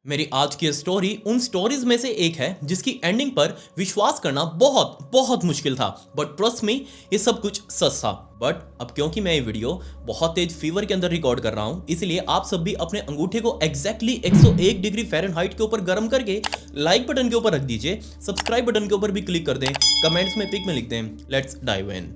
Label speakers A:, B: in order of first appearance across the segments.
A: मेरी आज की स्टोरी उन स्टोरीज में से एक है जिसकी एंडिंग पर विश्वास करना बहुत बहुत मुश्किल था। बट ट्रस्ट मी, ये सब कुछ सच था। बट अब क्योंकि मैं ये वीडियो बहुत तेज फीवर के अंदर रिकॉर्ड कर रहा हूँ, इसलिए आप सब भी अपने अंगूठे को एग्जैक्टली 101 डिग्री फ़ारेनहाइट के ऊपर गर्म करके लाइक बटन के ऊपर रख दीजिए, सब्सक्राइब बटन के ऊपर भी क्लिक कर दें, कमेंट्स में पिक में लिख दें। Let's dive in.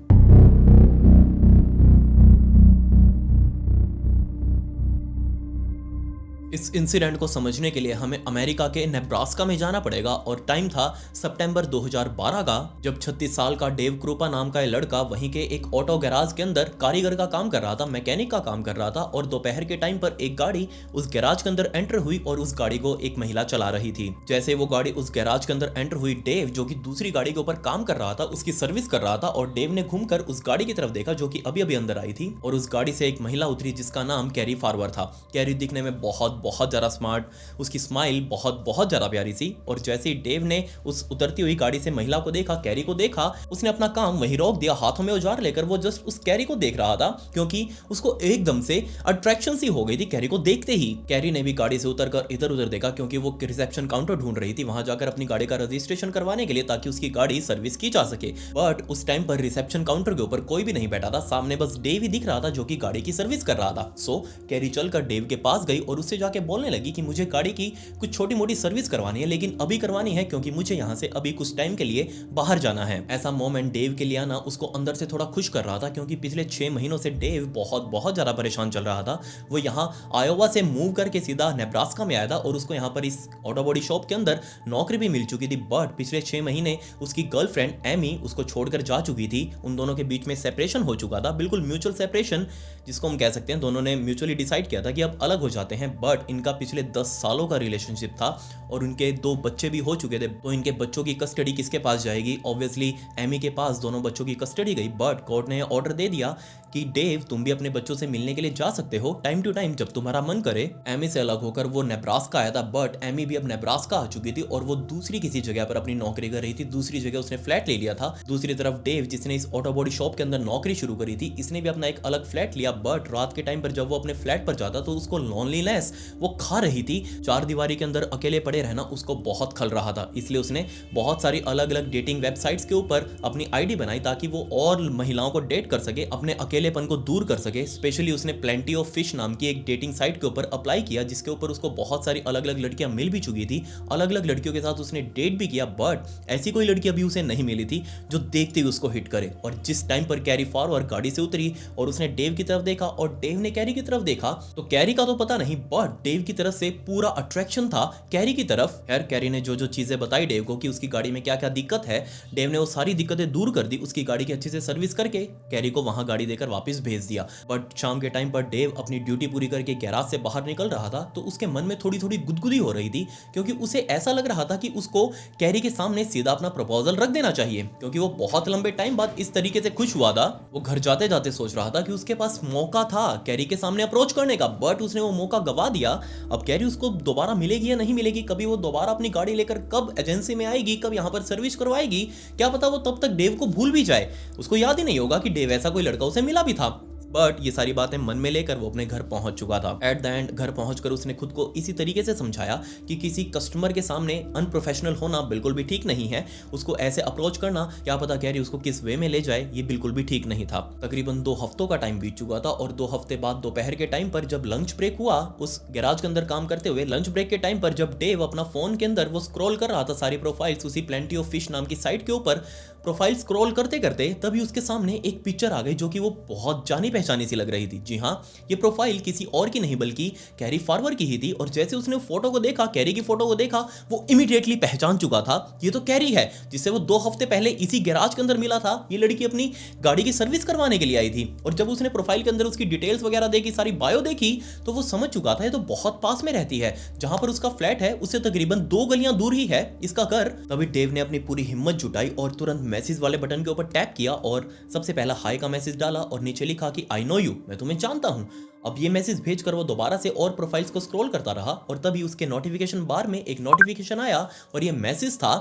A: इस इंसिडेंट को समझने के लिए हमें अमेरिका के नेब्रास्का में जाना पड़ेगा और टाइम था सितंबर 2012 का, जब 36 साल का डेव क्रूपा नाम का ये लड़का वहीं के एक ऑटो गैराज के अंदर कारीगर का काम कर रहा था, मैकेनिक का काम कर रहा था। और दोपहर के टाइम पर एक गाड़ी उस गैराज के अंदर एंटर हुई और उस गाड़ी को एक महिला चला रही थी। जैसे वो गाड़ी उस गैराज के अंदर एंटर हुई, डेव जो कि दूसरी गाड़ी के ऊपर काम कर रहा था उसकी सर्विस कर रहा था, और डेव ने घूमकर उस गाड़ी की तरफ देखा जो कि अभी अभी अंदर आई थी, और उस गाड़ी से एक महिला उतरी जिसका नाम कैरी फारवर था। कैरी दिखने में बहुत ज्यादा स्मार्ट, उसकी स्माइल बहुत ज्यादा प्यारी सी। और जैसे ही डेव ने उस उतरती हुई गाड़ी से महिला को देखा, कैरी को देखा, उसने अपना काम वहीं रोक दिया। हाथों में औजार लेकर वो जस्ट उस कैरी को देख रहा था, क्योंकि उसको एकदम से अट्रैक्शन सी हो गई थी कैरी को देखते ही। कैरी ने भी गाड़ी से उतरकर इधर उधर देखा, क्योंकि वो रिसेप्शन काउंटर ढूंढ रही थी, वहां जाकर अपनी गाड़ी का रजिस्ट्रेशन करवाने के लिए, ताकि उसकी गाड़ी सर्विस की जा सके। बट उस टाइम पर रिसेप्शन काउंटर के ऊपर कोई भी नहीं बैठा था, सामने बस डेव ही दिख रहा था जो कि गाड़ी की सर्विस कर रहा था। सो कैरी चलकर डेव के पास गई और उससे जाके बोलने लगी कि मुझे गाड़ी की कुछ छोटी मोटी सर्विस करवानी है, लेकिन अभी करवानी है क्योंकि मुझे यहाँ से अभी कुछ टाइम के लिए बाहर जाना है। ऐसा मोमेंट डेव के लिए आना उसको अंदर से थोड़ा खुश कर रहा था, क्योंकि पिछले 6 महीनों से डेव बहुत ज्यादा परेशान चल रहा था। वो यहाँ आयोवा से मूव करके सीधा नेब्रास्का में आया था और उसको यहाँ पर इस ऑटो बॉडी शॉप के अंदर नौकरी भी मिल चुकी थी। बट पिछले 6 महीने उसकी गर्लफ्रेंड एमी उसको छोड़कर जा चुकी थी। उन दोनों के बीच में सेपरेशन हो चुका था, बिल्कुल म्यूचुअल सेपरेशन जिसको हम कह सकते हैं। दोनों ने म्यूचुअली डिसाइड किया था कि अब अलग हो जाते हैं। बट इनका पिछले 10 सालों का रिलेशनशिप था और उनके 2 बच्चे भी हो चुके थे। तो इनके बच्चों की कस्टडी किसके पास जाएगी? ऑब्वियसली एमी के पास दोनों बच्चों की कस्टडी गई। बट कोर्ट ने ऑर्डर दे दिया कि डेव तुम भी अपने बच्चों से मिलने के लिए जा सकते हो टाइम टू टाइम जब तुम्हारा मन करे। एमी से अलग होकर वो नेब्रास्का आया था, बट एमी भी अब नेब्रास्का आ चुकी थी और वो दूसरी किसी जगह पर अपनी नौकरी कर रही थी। दूसरी जगह उसने फ्लैट ले लिया था। दूसरी तरफ डेव, जिसने इस ऑटो बॉडी शॉप के अंदर नौकरी शुरू करी थी, इसने भी अपना एक अलग फ्लैट लिया। बट रात के टाइम पर जब वो अपने फ्लैट पर जाता तो उसको लोनलीनेस वो खा रही थी। 4 दीवारी के अंदर अकेले पड़े रहना उसको बहुत खल रहा था। इसलिए उसने बहुत सारी अलग अलग डेटिंग वेबसाइट्स के ऊपर अपनी आईडी बनाई, ताकि वो और महिलाओं को डेट कर सके, अपने अकेलेपन को दूर कर सके। स्पेशली उसने प्लेंटी ऑफ फिश नाम की एक डेटिंग साइट के ऊपर अप्लाई किया, जिसके ऊपर उसको बहुत सारी अलग अलग लड़कियां मिल भी चुकी थी। अलग अलग लड़कियों के साथ उसने डेट भी किया, बट ऐसी कोई लड़की अभी उसे नहीं मिली थी जो देखते ही उसको हिट करे। और जिस टाइम पर कैरी फॉरवर्ड गाड़ी से उतरी और उसने डेव की तरफ देखा और डेव ने कैरी की तरफ देखा, तो कैरी का तो पता नहीं, बट डेव की तरफ से पूरा अट्रैक्शन था कैरी की तरफ। खैर, कैरी ने जो जो चीजें बताई डेव को कि उसकी गाड़ी में क्या क्या दिक्कत है, डेव ने वो सारी दिक्कतें दूर कर दी। उसकी गाड़ी की अच्छे से सर्विस करके कैरी को वहां गाड़ी देकर वापस भेज दिया। बट शाम के टाइम पर डेव अपनी ड्यूटी पूरी करके गैराज से बाहर निकल रहा था, तो उसके मन में थोड़ी थोड़ी गुदगुदी हो रही थी, क्योंकि उसे ऐसा लग रहा था कि उसको कैरी के सामने सीधा अपना प्रपोजल रख देना चाहिए, क्योंकि वो बहुत लंबे टाइम बाद इस तरीके से खुश हुआ था। वो घर जाते जाते सोच रहा था कि उसके पास मौका था कैरी के सामने अप्रोच करने का, बट उसने वो मौका गवा दिया। अब कैरी उसको दोबारा मिलेगी या नहीं मिलेगी, कभी वो दोबारा अपनी गाड़ी लेकर कब एजेंसी में आएगी, कब यहाँ पर सर्विस करवाएगी, क्या पता वो तब तक डेव को भूल भी जाए। उसको याद ही नहीं होगा कि डेव ऐसा कोई लड़का उसे मिला भी था। बट ये सारी बातें मन में लेकर वो अपने घर पहुंच चुका था। एट द एंड घर पहुंचकर उसने खुद को इसी तरीके से समझाया कि किसी कस्टमर के सामने अनप्रोफेशनल होना बिल्कुल भी ठीक नहीं है। उसको ऐसे अप्रोच करना, क्या पता कैरी उसको किस वे में ले जाए, ये बिल्कुल भी ठीक नहीं था। तकरीबन 2 हफ्तों का टाइम बीत चुका था और 2 हफ्ते बाद दोपहर के टाइम पर जब लंच ब्रेक हुआ, उस गैराज के अंदर काम करते हुए लंच ब्रेक के टाइम पर जब डेव अपना फोन के अंदर वो स्क्रॉल कर रहा था सारी प्रोफाइल्स उसी प्लेंटी ऑफ फिश नाम की साइट के ऊपर, प्रोफाइल स्क्रॉल करते करते तभी उसके सामने एक पिक्चर आ गई जो कि वो बहुत जानी पहचानी सी लग रही थी। जी हाँ, ये प्रोफाइल किसी और की नहीं बल्कि कैरी फॉरवर्ड की ही थी। और जैसे उसने फोटो को देखा, कैरी की फोटो को देखा, वो इमीडिएटली पहचान चुका था ये तो कैरी है जिससे वो 2 हफ्ते पहले इसी गैराज के अंदर मिला था। ये लड़की अपनी गाड़ी की सर्विस करवाने के लिए आई थी। और जब उसने प्रोफाइल के अंदर उसकी डिटेल्स वगैरह देखी, सारी बायो देखी, तो वो समझ चुका था ये तो बहुत पास में रहती है। जहां पर उसका फ्लैट है उससे तकरीबन 2 गलियां दूर ही है इसका घर। तभी डेव ने अपनी पूरी हिम्मत जुटाई और तुरंत मैसेज वाले बटन के ऊपर टैप किया और सबसे पहला हाई का मैसेज डाला और नीचे लिखा कि आई नो यू, मैं तुम्हें जानता हूं। अब ये मैसेज भेजकर वो दोबारा से और प्रोफाइल्स को स्क्रॉल करता रहा और तभी उसके नोटिफिकेशन बार में एक नोटिफिकेशन आया और ये मैसेज था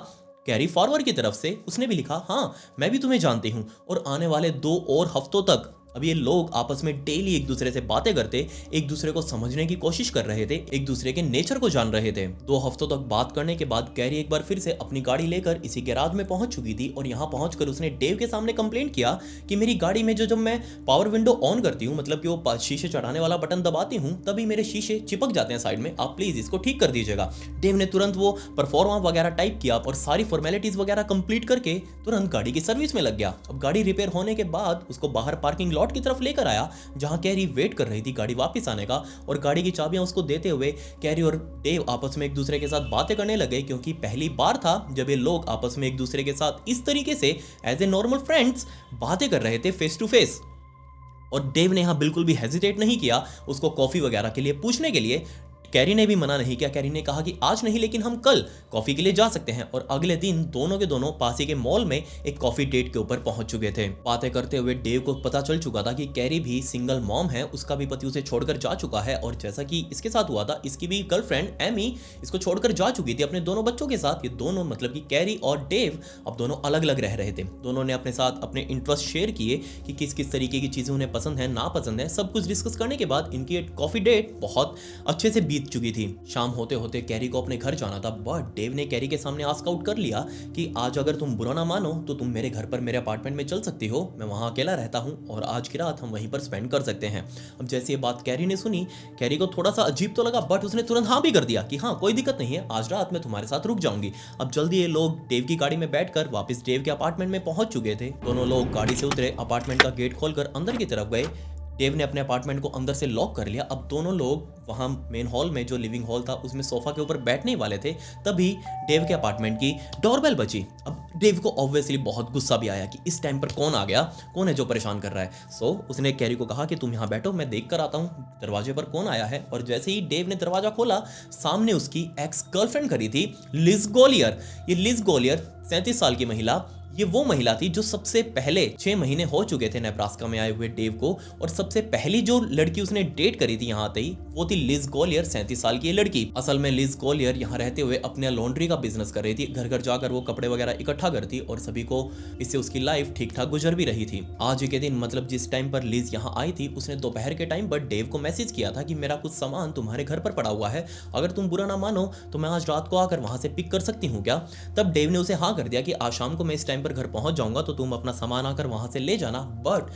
A: कैरी फॉरवर्ड की तरफ से। उसने भी लिखा, हाँ मैं भी तुम्हें जानती हूँ और आने वाले 2 और हफ्तों तक अब ये लोग आपस में डेली एक दूसरे से बातें करते, एक दूसरे को समझने की कोशिश कर रहे थे, एक दूसरे के नेचर को जान रहे थे। 2 हफ्तों तक बात करने के बाद कैरी एक बार फिर से अपनी गाड़ी लेकर इसी गैराज में पहुंच चुकी थी और यहाँ पहुंचकर उसने डेव के सामने कंप्लेंट किया कि मेरी गाड़ी में जब मैं पावर विंडो ऑन करती हूँ, मतलब कि वो शीशे चढ़ाने वाला बटन दबाती हूँ, तभी मेरे शीशे चिपक जाते हैं साइड में, आप प्लीज इसको ठीक कर दीजिएगा। डेव ने तुरंत वो परफॉर्मा वगैरह टाइप किया और सारी फॉर्मेलिटीज वगैरह कंप्लीट करके तुरंत गाड़ी की सर्विस में लग गया। अब गाड़ी रिपेयर होने के बाद उसको बाहर पार्किंग लॉट की तरफ लेकर आया जहां कैरी वेट कर रही थी गाड़ी वापस आने का, और गाड़ी की चाबियां उसको देते हुए कैरी और डेव आपस में एक दूसरे के साथ बातें करने लगे, क्योंकि पहली बार था जब ये लोग आपस में एक दूसरे के साथ इस तरीके से एज ए नॉर्मल फ्रेंड्स बातें कर रहे थे फेस टू फेस। और डेव ने यहां बिल्कुल भी हेजिटेट नहीं किया उसको कॉफी वगैरह के लिए पूछने के लिए। कैरी ने भी मना नहीं किया। कैरी ने कहा कि आज नहीं लेकिन हम कल कॉफी के लिए जा सकते हैं, और अगले दिन दोनों के दोनों पास ही के मॉल में एक कॉफी डेट के ऊपर पहुंच चुके थे। बातें करते हुए डेव को पता चल चुका था कि कैरी भी सिंगल मॉम है, उसका भी पति उसे छोड़कर जा चुका है, और जैसा कि इसके साथ हुआ था इसकी भी गर्लफ्रेंड एमी इसको छोड़कर जा चुकी थी अपने दोनों बच्चों के साथ। ये दोनों मतलब कि कैरी और डेव अब दोनों अलग अलग रह रहे थे। दोनों ने अपने साथ अपने इंटरेस्ट शेयर किए कि किस किस तरीके की चीजें उन्हें पसंद है, नापसंद है, सब कुछ डिस्कस करने के बाद इनकी कॉफी डेट बहुत अच्छे से बीत चुकी थी। शाम होते होते कैरी को अपने घर जाना था, बट डेव ने कैरी के सामने आस्क आउट कर लिया कि आज अगर तुम बुरा ना मानो तो तुम मेरे घर पर मेरे अपार्टमेंट में चल सकती हो, मैं वहां अकेला रहता हूं और आज की रात हम वहीं पर स्पेंड कर सकते हैं। अब जैसे ये बात कैरी ने सुनी, कैरी को थोड़ा सा अजीब तो लगा, बट उसने तुरंत हाँ भी कर दिया कि हाँ कोई दिक्कत नहीं है, आज रात मैं तुम्हारे साथ रुक जाऊंगी। अब जल्दी ये लोग डेव की गाड़ी में बैठकर वापस डेव के अपार्टमेंट में पहुंच चुके थे। दोनों लोग गाड़ी से उतरे, अपार्टमेंट का गेट खोलकर अंदर की तरफ गए। डेव ने अपने अपार्टमेंट को अंदर से लॉक कर लिया। अब दोनों लोग वहां मेन हॉल में जो लिविंग हॉल था उसमें सोफा के ऊपर बैठने वाले थे, तभी डेव के अपार्टमेंट की डोरबेल बजी। अब डेव को ऑब्वियसली बहुत गुस्सा भी आया कि इस टाइम पर कौन आ गया, कौन है जो परेशान कर रहा है। सो उसने कैरी को कहा कि तुम यहाँ बैठो, मैं देख कर आता हूँ दरवाजे पर कौन आया है। और जैसे ही डेव ने दरवाजा खोला, सामने उसकी एक्स गर्लफ्रेंड खड़ी थी, लिज गोलियर। ये लिज गोलियर 37 साल की महिला, ये वो महिला थी जो सबसे पहले 6 महीने हो चुके थे नेब्रास्का में आए हुए डेव को, और सबसे पहली जो लड़की उसने डेट करी थी यहाँ आते ही वो थी लिज गोलियर, 37 साल की ये लड़की। असल में लिज गोलियर यहाँ रहते हुए अपने लॉन्ड्री का बिजनेस कर रही थी। घर घर जाकर वो कपड़े वगैरह इकट्ठा करती और सभी को, इससे उसकी लाइफ ठीक ठाक गुजर भी रही थी। आज के दिन मतलब जिस टाइम पर लिज यहाँ आई थी, उसने दोपहर के टाइम पर डेव को मैसेज किया था कि मेरा कुछ सामान तुम्हारे घर पर पड़ा हुआ है, अगर तुम बुरा ना मानो तो मैं आज रात को आकर वहां से पिक कर सकती हूँ क्या। तब डेव ने उसे हाँ कर दिया कि आज शाम को मैं इस टाइम पर घर पहुंच जाऊंगा तो तुम अपना सामान आकर वहां से ले जाना। बट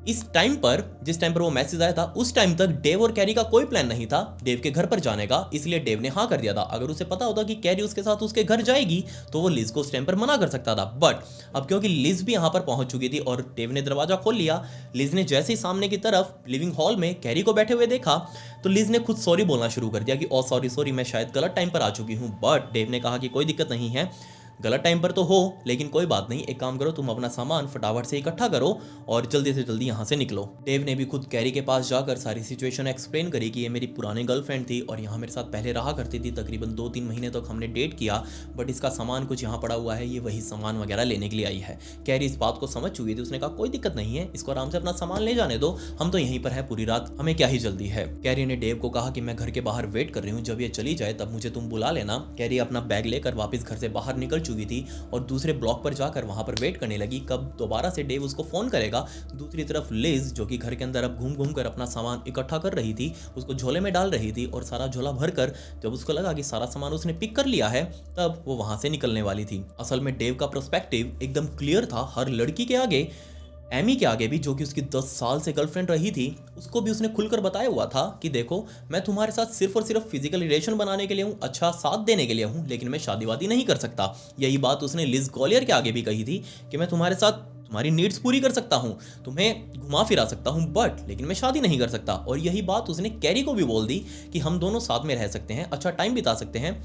A: इस टाइम पर, जिस टाइम पर वो मैसेज आया था, उस टाइम तक डेव और कैरी का कोई प्लान नहीं था डेव के घर पर जाने का, इसलिए डेव ने हाँ कर दिया था। अगर उसे पता होता कि कैरी उसके साथ उसके घर जाएगी तो वो लिज को उस टाइम पर मना कर सकता था। बट अब क्योंकि लिज भी यहाँ पर पहुंच चुकी थी और डेव ने दरवाजा खोल लिया, लिज ने जैसे ही सामने की तरफ लिविंग हॉल में कैरी को बैठे हुए देखा तो लिज ने खुद सॉरी बोलना शुरू कर दिया कि ओ सॉरी मैं शायद गलत टाइम पर आ चुकी हूँ। बट डेव ने कहा कि कोई दिक्कत नहीं है, गलत टाइम पर तो हो लेकिन कोई बात नहीं, एक काम करो, तुम अपना सामान फटाफट से इकट्ठा करो और जल्दी से जल्दी यहाँ से निकलो। डेव ने भी खुद कैरी के पास जाकर सारी सिचुएशन एक्सप्लेन करी कि ये मेरी पुरानी गर्लफ्रेंड थी और यहाँ मेरे साथ पहले रहा करती थी, तकरीबन 2-3 महीने तक हमने डेट किया, बट इसका सामान कुछ यहाँ पड़ा हुआ है, ये वही सामान वगैरह लेने के लिए आई है। कैरी इस बात को समझ चुकी थी, उसने कहा कोई दिक्कत नहीं है, इसको आराम से अपना सामान ले जाने दो, हम तो यहीं पर है पूरी रात, हमें क्या ही जल्दी है। कैरी ने डेव को कहा कि मैं घर के बाहर वेट कर रही हूँ, जब ये चली जाए तब मुझे तुम बुला लेना। कैरी अपना बैग लेकर वापस घर से बाहर निकल चुकी थी और दूसरे ब्लॉक पर जाकर वहां पर वेट करने लगी कब दोबारा से डेव उसको फोन करेगा। दूसरी तरफ लिज, जो कि घर के अंदर अब घूम घूम कर अपना सामान इकट्ठा कर रही थी, उसको झोले में डाल रही थी, और सारा झोला भरकर जब उसको लगा कि सारा सामान उसने पिक कर लिया है, तब वो वहां से निकलने वाली थी। असल में डेव का पर्सपेक्टिव एकदम क्लियर था हर लड़की के आगे, एमी के आगे भी, जो कि उसकी 10 साल से गर्लफ्रेंड रही थी, उसको भी उसने खुलकर बताया हुआ था कि देखो मैं तुम्हारे साथ सिर्फ और सिर्फ फिजिकल रिलेशन बनाने के लिए हूँ, अच्छा साथ देने के लिए हूँ, लेकिन मैं शादी वादी नहीं कर सकता। यही बात उसने लिज गोलियर के आगे भी कही थी कि मैं तुम्हारे साथ तुम्हारी नीड्स पूरी कर सकता हूँ, तुम्हें घुमा फिरा सकता हूँ, बट लेकिन मैं शादी नहीं कर सकता। और यही बात उसने कैरी को भी बोल दी कि हम दोनों साथ में रह सकते हैं, अच्छा टाइम बिता सकते हैं,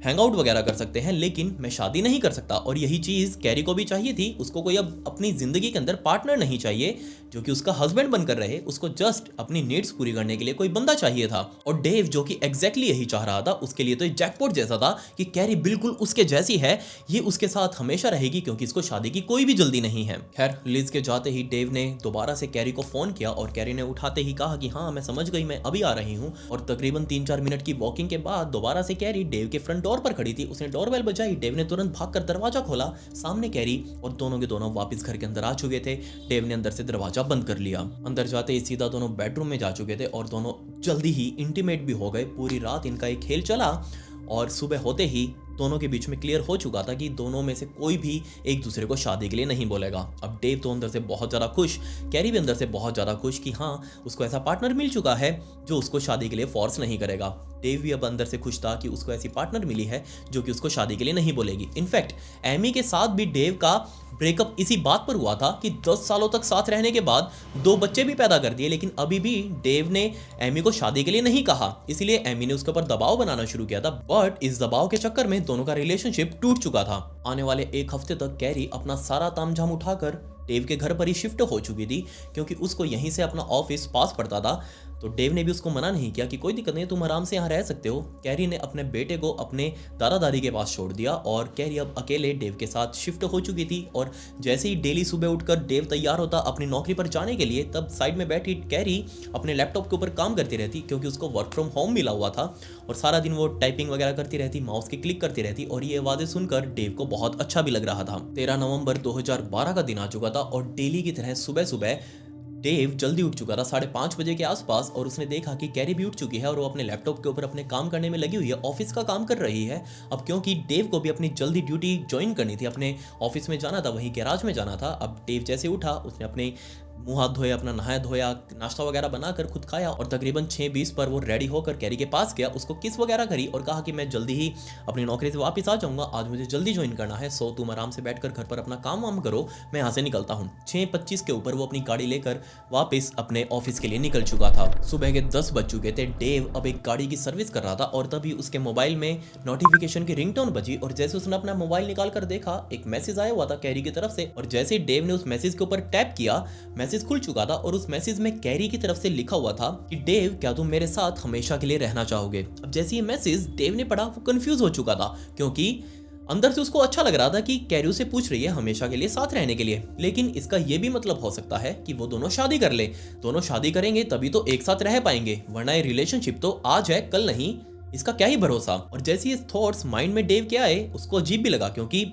A: हैंग आउट वगैरह कर सकते हैं, लेकिन मैं शादी नहीं कर सकता। और यही चीज कैरी को भी चाहिए थी, उसको कोई अब अपनी जिंदगी के अंदर पार्टनर नहीं चाहिए जो कि उसका हस्बैंड बनकर रहे, उसको जस्ट अपनी नीड्स पूरी करने के लिए कोई बंदा चाहिए था। और डेव जो कि एग्जैक्टली यही चाह रहा था, उसके लिए तो एक जैकपॉट जैसा था कि कैरी बिल्कुल उसके जैसी है, ये उसके साथ हमेशा रहेगी क्योंकि इसको शादी की कोई भी जल्दी नहीं है। खैर लिज के जाते ही डेव ने दोबारा से कैरी को फोन किया और कैरी ने उठाते ही कहा कि हाँ मैं समझ गई, मैं अभी आ रही हूँ। और तकरीबन 3-4 मिनट की वॉकिंग के बाद दोबारा से कैरी डेव के फ्रंट डोर फ्लोर पर खड़ी थी। उसने डोरबेल बजाई, डेव ने तुरंत भागकर दरवाजा खोला। सामने कैरी और दोनों के दोनों वापस घर के अंदर आ चुके थे। डेव ने अंदर से दरवाजा बंद कर लिया। अंदर जाते ही सीधा दोनों बेडरूम में जा चुके थे और दोनों जल्दी ही इंटीमेट भी हो गए। पूरी रात इनका एक खेल चला और सुबह होते ही दोनों के बीच में क्लियर हो चुका था कि दोनों में से कोई भी एक दूसरे को शादी के लिए नहीं बोलेगा। अब डेव तो अंदर से बहुत ज़्यादा खुश, कैरी भी अंदर से बहुत ज़्यादा खुश कि हाँ, उसको ऐसा पार्टनर मिल चुका है जो उसको शादी के लिए फोर्स नहीं करेगा। डेव भी अब अंदर से खुश था कि उसको ऐसी पार्टनर मिली है जो कि उसको शादी के लिए नहीं बोलेगी। इनफैक्ट एमी के साथ भी डेव का ब्रेकअप इसी बात पर हुआ था कि 10 सालों तक साथ रहने के बाद 2 बच्चे भी पैदा कर दिए, लेकिन अभी भी डेव ने एमी को शादी के लिए नहीं कहा। इसलिए एमी ने उसके ऊपर दबाव बनाना शुरू किया था, बट इस दबाव के चक्कर में दोनों का रिलेशनशिप टूट चुका था। आने वाले 1 हफ्ते तक कैरी अपना सारा तामझाम उठाकर डेव के घर पर ही शिफ्ट हो चुकी थी, क्योंकि उसको यहीं से अपना ऑफिस पास पड़ता था। तो डेव ने भी उसको मना नहीं किया कि कोई दिक्कत नहीं, तुम आराम से यहाँ रह सकते हो। कैरी ने अपने बेटे को अपने दादा दादी के पास छोड़ दिया और कैरी अब अकेले डेव के साथ शिफ्ट हो चुकी थी। और जैसे ही डेली सुबह उठकर डेव तैयार होता अपनी नौकरी पर जाने के लिए, तब साइड में बैठी कैरी अपने लैपटॉप के ऊपर काम करती रहती, क्योंकि उसको वर्क फ्रॉम होम मिला हुआ था। और सारा दिन वो टाइपिंग वगैरह करती रहती, माउस की क्लिक करती रहती, और ये आवाज़ें सुनकर डेव को बहुत अच्छा भी लग रहा था। 13 नवंबर 2012 का दिन आ चुका था और डेली की तरह सुबह सुबह डेव जल्दी उठ चुका था 5:30 बजे के आसपास, और उसने देखा कि कैरी भी उठ चुकी है और वो अपने लैपटॉप के ऊपर अपने काम करने में लगी हुई है, ऑफिस का काम कर रही है। अब क्योंकि डेव को भी अपनी जल्दी ड्यूटी ज्वाइन करनी थी, अपने ऑफिस में जाना था, वहीं गैराज में जाना था। अब डेव जैसे उठा, उसने अपने मुंह हाथ धोया, अपना नहाया धोया, नाश्ता वगैरह बनाकर खुद खाया और तकरीबन 6:20 पर वो रेडी होकर कैरी के पास गया, उसको किस वगैरह करी और कहा कि मैं जल्दी ही अपनी नौकरी से वापस आ जाऊंगा, आज मुझे जल्दी ज्वाइन करना है, सो तुम आराम से बैठकर घर पर अपना काम वाम करो, मैं यहाँ से निकलता हूँ। 6:25 के ऊपर वो अपनी गाड़ी लेकर वापस अपने ऑफिस के लिए निकल चुका था। सुबह के 10 बज चुके थे। डेव अब एक गाड़ी की सर्विस कर रहा था और तभी उसके मोबाइल में नोटिफिकेशन की रिंगटोन बजी और जैसे उसने अपना मोबाइल निकाल कर देखा, एक मैसेज आया हुआ था कैरी की तरफ से। और जैसे ही डेव ने उस मैसेज के ऊपर टैप किया, मैसेज खुल चुका था और उस मैसेज में कैरी की तरफ से लिखा हुआ था कि डेव, क्या तुम मेरे साथ हमेशा के लिए रहना चाहोगे। अब जैसे ये मैसेज डेव ने पढ़ा, वो कंफ्यूज हो चुका था, क्योंकि अंदर से उसको अच्छा लग रहा था कि कैरी उसे पूछ रही है हमेशा के लिए साथ रहने के लिए, लेकिन इसका ये भी मतलब हो सकता है कि वो दोनों शादी कर ले। दोनों शादी करेंगे तभी तो एक साथ रह पाएंगे, वरना ये रिलेशनशिप तो आज है कल नहीं, इसका क्या ही भरोसा। और जैसे ये थॉट्स माइंड में डेव के आए, उसको अजीब भी लगा, क्योंकि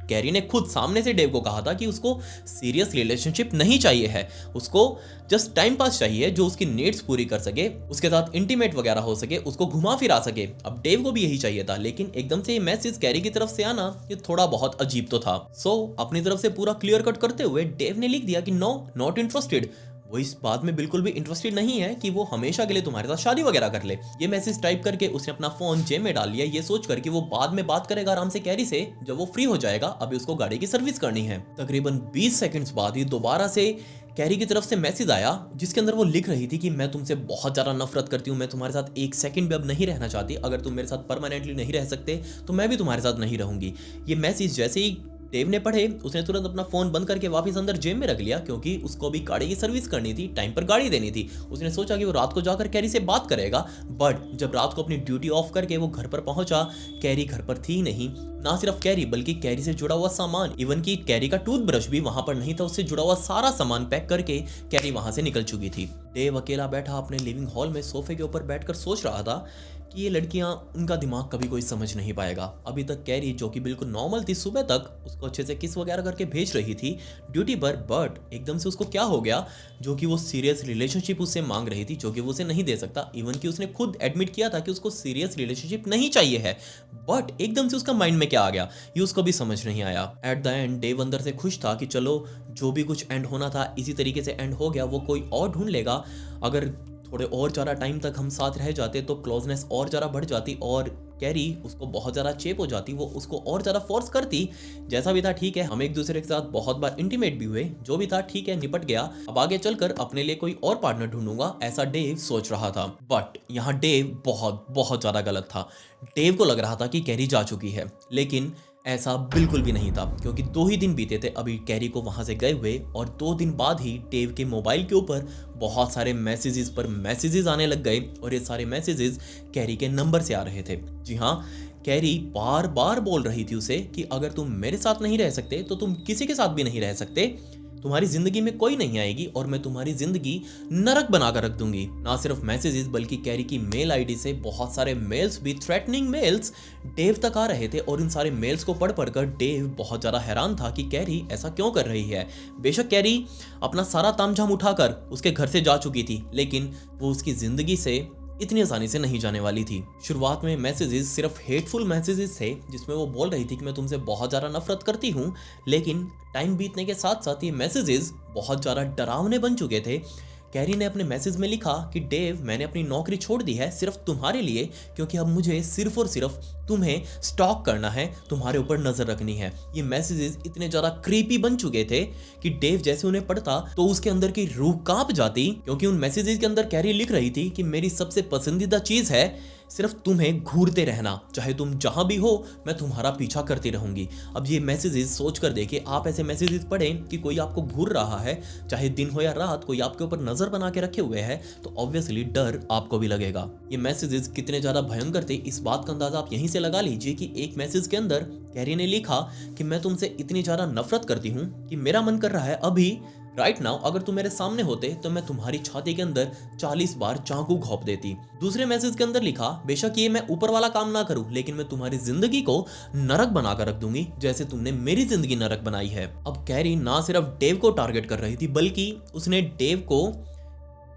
A: कैरी ने खुद सामने से डेव को कहा था कि उसको सीरियस रिलेशनशिप नहीं चाहिए है, उसको जस्ट टाइम पास चाहिए जो उसकी नीड्स पूरी कर सके, उसके साथ इंटीमेट वगैरह हो सके, उसको घुमा फिरा सके। अब डेव को भी यही चाहिए था, लेकिन एकदम से ये मैसेज कैरी की तरफ से आना, ये थोड़ा बहुत अजीब तो था। अपनी तरफ से पूरा क्लियर कट करते हुए डेव ने लिख दिया कि नो, नॉट इंटरेस्टेड। वो इस बात में बिल्कुल भी इंटरेस्टेड नहीं है कि वो हमेशा के लिए तुम्हारे साथ शादी वगैरह कर ले। ये मैसेज टाइप करके उसने अपना फोन जेब में डाल लिया, ये सोचकर कि वो बाद में बात करेगा आराम से कैरी से जब वो फ्री हो जाएगा। अभी उसको गाड़ी की सर्विस करनी है। तकरीबन 20 सेकंड्स बाद ही दोबारा से कैरी की तरफ से मैसेज आया, जिसके अंदर वो लिख रही थी कि मैं तुमसे बहुत ज़्यादा नफरत करती हूँ, मैं तुम्हारे साथ एक सेकंड भी अब नहीं रहना चाहती, अगर तुम मेरे साथ परमानेंटली नहीं रह सकते तो मैं भी तुम्हारे साथ नहीं रहूंगी। ये मैसेज जैसे ही डेव ने पढ़े, उसने तुरंत अपना फोन बंद करके वापस अंदर जेब में रख लिया, क्योंकि उसको भी गाड़ी की सर्विस करनी थी, टाइम पर गाड़ी देनी थी। उसने सोचा कि वो रात को जाकर कैरी से बात करेगा, बट जब रात को अपनी ड्यूटी ऑफ करके वो घर पर पहुंचा, कैरी घर पर थी नहीं। ना सिर्फ कैरी, बल्कि कैरी से जुड़ा हुआ सामान, इवन कि कैरी का टूथब्रश भी वहां पर नहीं था। उससे जुड़ा हुआ सारा सामान पैक करके कैरी वहां से निकल चुकी थी। डेव अकेला बैठा अपने लिविंग हॉल में सोफे के ऊपर बैठकर सोच रहा था कि ये लड़कियां, उनका दिमाग कभी कोई समझ नहीं पाएगा। अभी तक कैरी, जो कि बिल्कुल नॉर्मल थी, सुबह तक उसको अच्छे से किस वगैरह करके भेज रही थी ड्यूटी पर, बट एकदम से उसको क्या हो गया, जो कि वो सीरियस रिलेशनशिप उससे मांग रही थी, जो कि वो उसे नहीं दे सकता। इवन कि उसने खुद एडमिट किया था कि उसको सीरियस रिलेशनशिप नहीं चाहिए है, बट एकदम से उसका माइंड में क्या आ गया, ये उसको भी समझ नहीं आया। एट द एंड डेव अंदर से खुश था कि चलो, जो भी कुछ एंड होना था इसी तरीके से एंड हो गया। वो कोई और ढूंढ लेगा, अगर थोड़े और ज़्यादा टाइम तक हम साथ रह जाते तो क्लोजनेस और ज़्यादा बढ़ जाती और कैरी उसको बहुत ज़्यादा चेप हो जाती, वो उसको और ज़्यादा फोर्स करती। जैसा भी था ठीक है, हम एक दूसरे के साथ बहुत बार इंटीमेट भी हुए, जो भी था ठीक है, निपट गया। अब आगे चलकर अपने लिए कोई और पार्टनर ढूंढूंगा, ऐसा डेव सोच रहा था। बट यहाँ डेव बहुत बहुत ज़्यादा गलत था। डेव को लग रहा था कि कैरी जा चुकी है, लेकिन ऐसा बिल्कुल भी नहीं था, क्योंकि 2 ही दिन बीते थे अभी कैरी को वहां से गए हुए, और 2 दिन बाद ही डेव के मोबाइल के ऊपर बहुत सारे मैसेजेस पर मैसेजेस आने लग गए, और ये सारे मैसेजेस कैरी के नंबर से आ रहे थे। जी हाँ, कैरी बार बार बोल रही थी उसे कि अगर तुम मेरे साथ नहीं रह सकते तो तुम किसी के साथ भी नहीं रह सकते। तुम्हारी जिंदगी में कोई नहीं आएगी और मैं तुम्हारी जिंदगी नरक बनाकर रख दूंगी। ना सिर्फ मैसेजेस बल्कि कैरी की मेल आईडी से बहुत सारे मेल्स भी, थ्रेटनिंग मेल्स डेव तक आ रहे थे और इन सारे मेल्स को पढ़ पढ़कर डेव बहुत ज्यादा हैरान था कि कैरी ऐसा क्यों कर रही है। बेशक कैरी अपना सारा तामझाम उठाकर उसके घर से जा चुकी थी, लेकिन वो उसकी जिंदगी से इतनी आसानी से नहीं जाने वाली थी। शुरुआत में मैसेजेस सिर्फ हेटफुल मैसेजेस थे जिसमें वो बोल रही थी कि मैं तुमसे बहुत ज़्यादा नफरत करती हूँ, लेकिन टाइम बीतने के साथ साथ ये मैसेजेस बहुत ज़्यादा डरावने बन चुके थे। कैरी ने अपने मैसेज में लिखा कि डेव, मैंने अपनी नौकरी छोड़ दी है सिर्फ तुम्हारे लिए, क्योंकि अब मुझे सिर्फ और सिर्फ तुम्हें स्टॉक करना है, तुम्हारे ऊपर नजर रखनी है। ये मैसेजेस इतने ज्यादा क्रीपी बन चुके थे कि डेव जैसे उन्हें पढ़ता तो उसके अंदर की रूह कांप जाती, क्योंकि उन मैसेजेस के अंदर कैरी लिख रही थी कि मेरी सबसे पसंदीदा चीज है सिर्फ तुम्हें घूरते रहना, चाहे तुम जहां भी हो मैं तुम्हारा पीछा करती रहूंगी। अब ये मैसेजेस सोच कर देखिए, आप ऐसे मैसेजेस पढ़ें कि कोई आपको घूर रहा है, चाहे दिन हो या रात, कोई आपके ऊपर नजर बना के रखे हुए है, तो ऑब्वियसली डर आपको भी लगेगा। ये मैसेजेस कितने ज्यादा भयंकर थे इस बात का अंदाजा आप यहीं से लगा लीजिए कि एक मैसेज के अंदर कैरी ने लिखा कि मैं तुमसे इतनी ज्यादा नफरत करती हूँ कि मेरा मन कर रहा है अभी राइट नाउ अगर तुम मेरे सामने होते तो मैं तुम्हारी छाती के अंदर 40 बार चाकू घोंप देती। दूसरे मैसेज के अंदर लिखा, बेशक ये मैं ऊपर वाला काम ना करूं, लेकिन मैं तुम्हारी जिंदगी को नरक बनाकर रख दूंगी जैसे तुमने मेरी जिंदगी नरक बनाई है। अब कैरी ना सिर्फ डेव को टारगेट कर रही थी, बल्कि उसने डेव को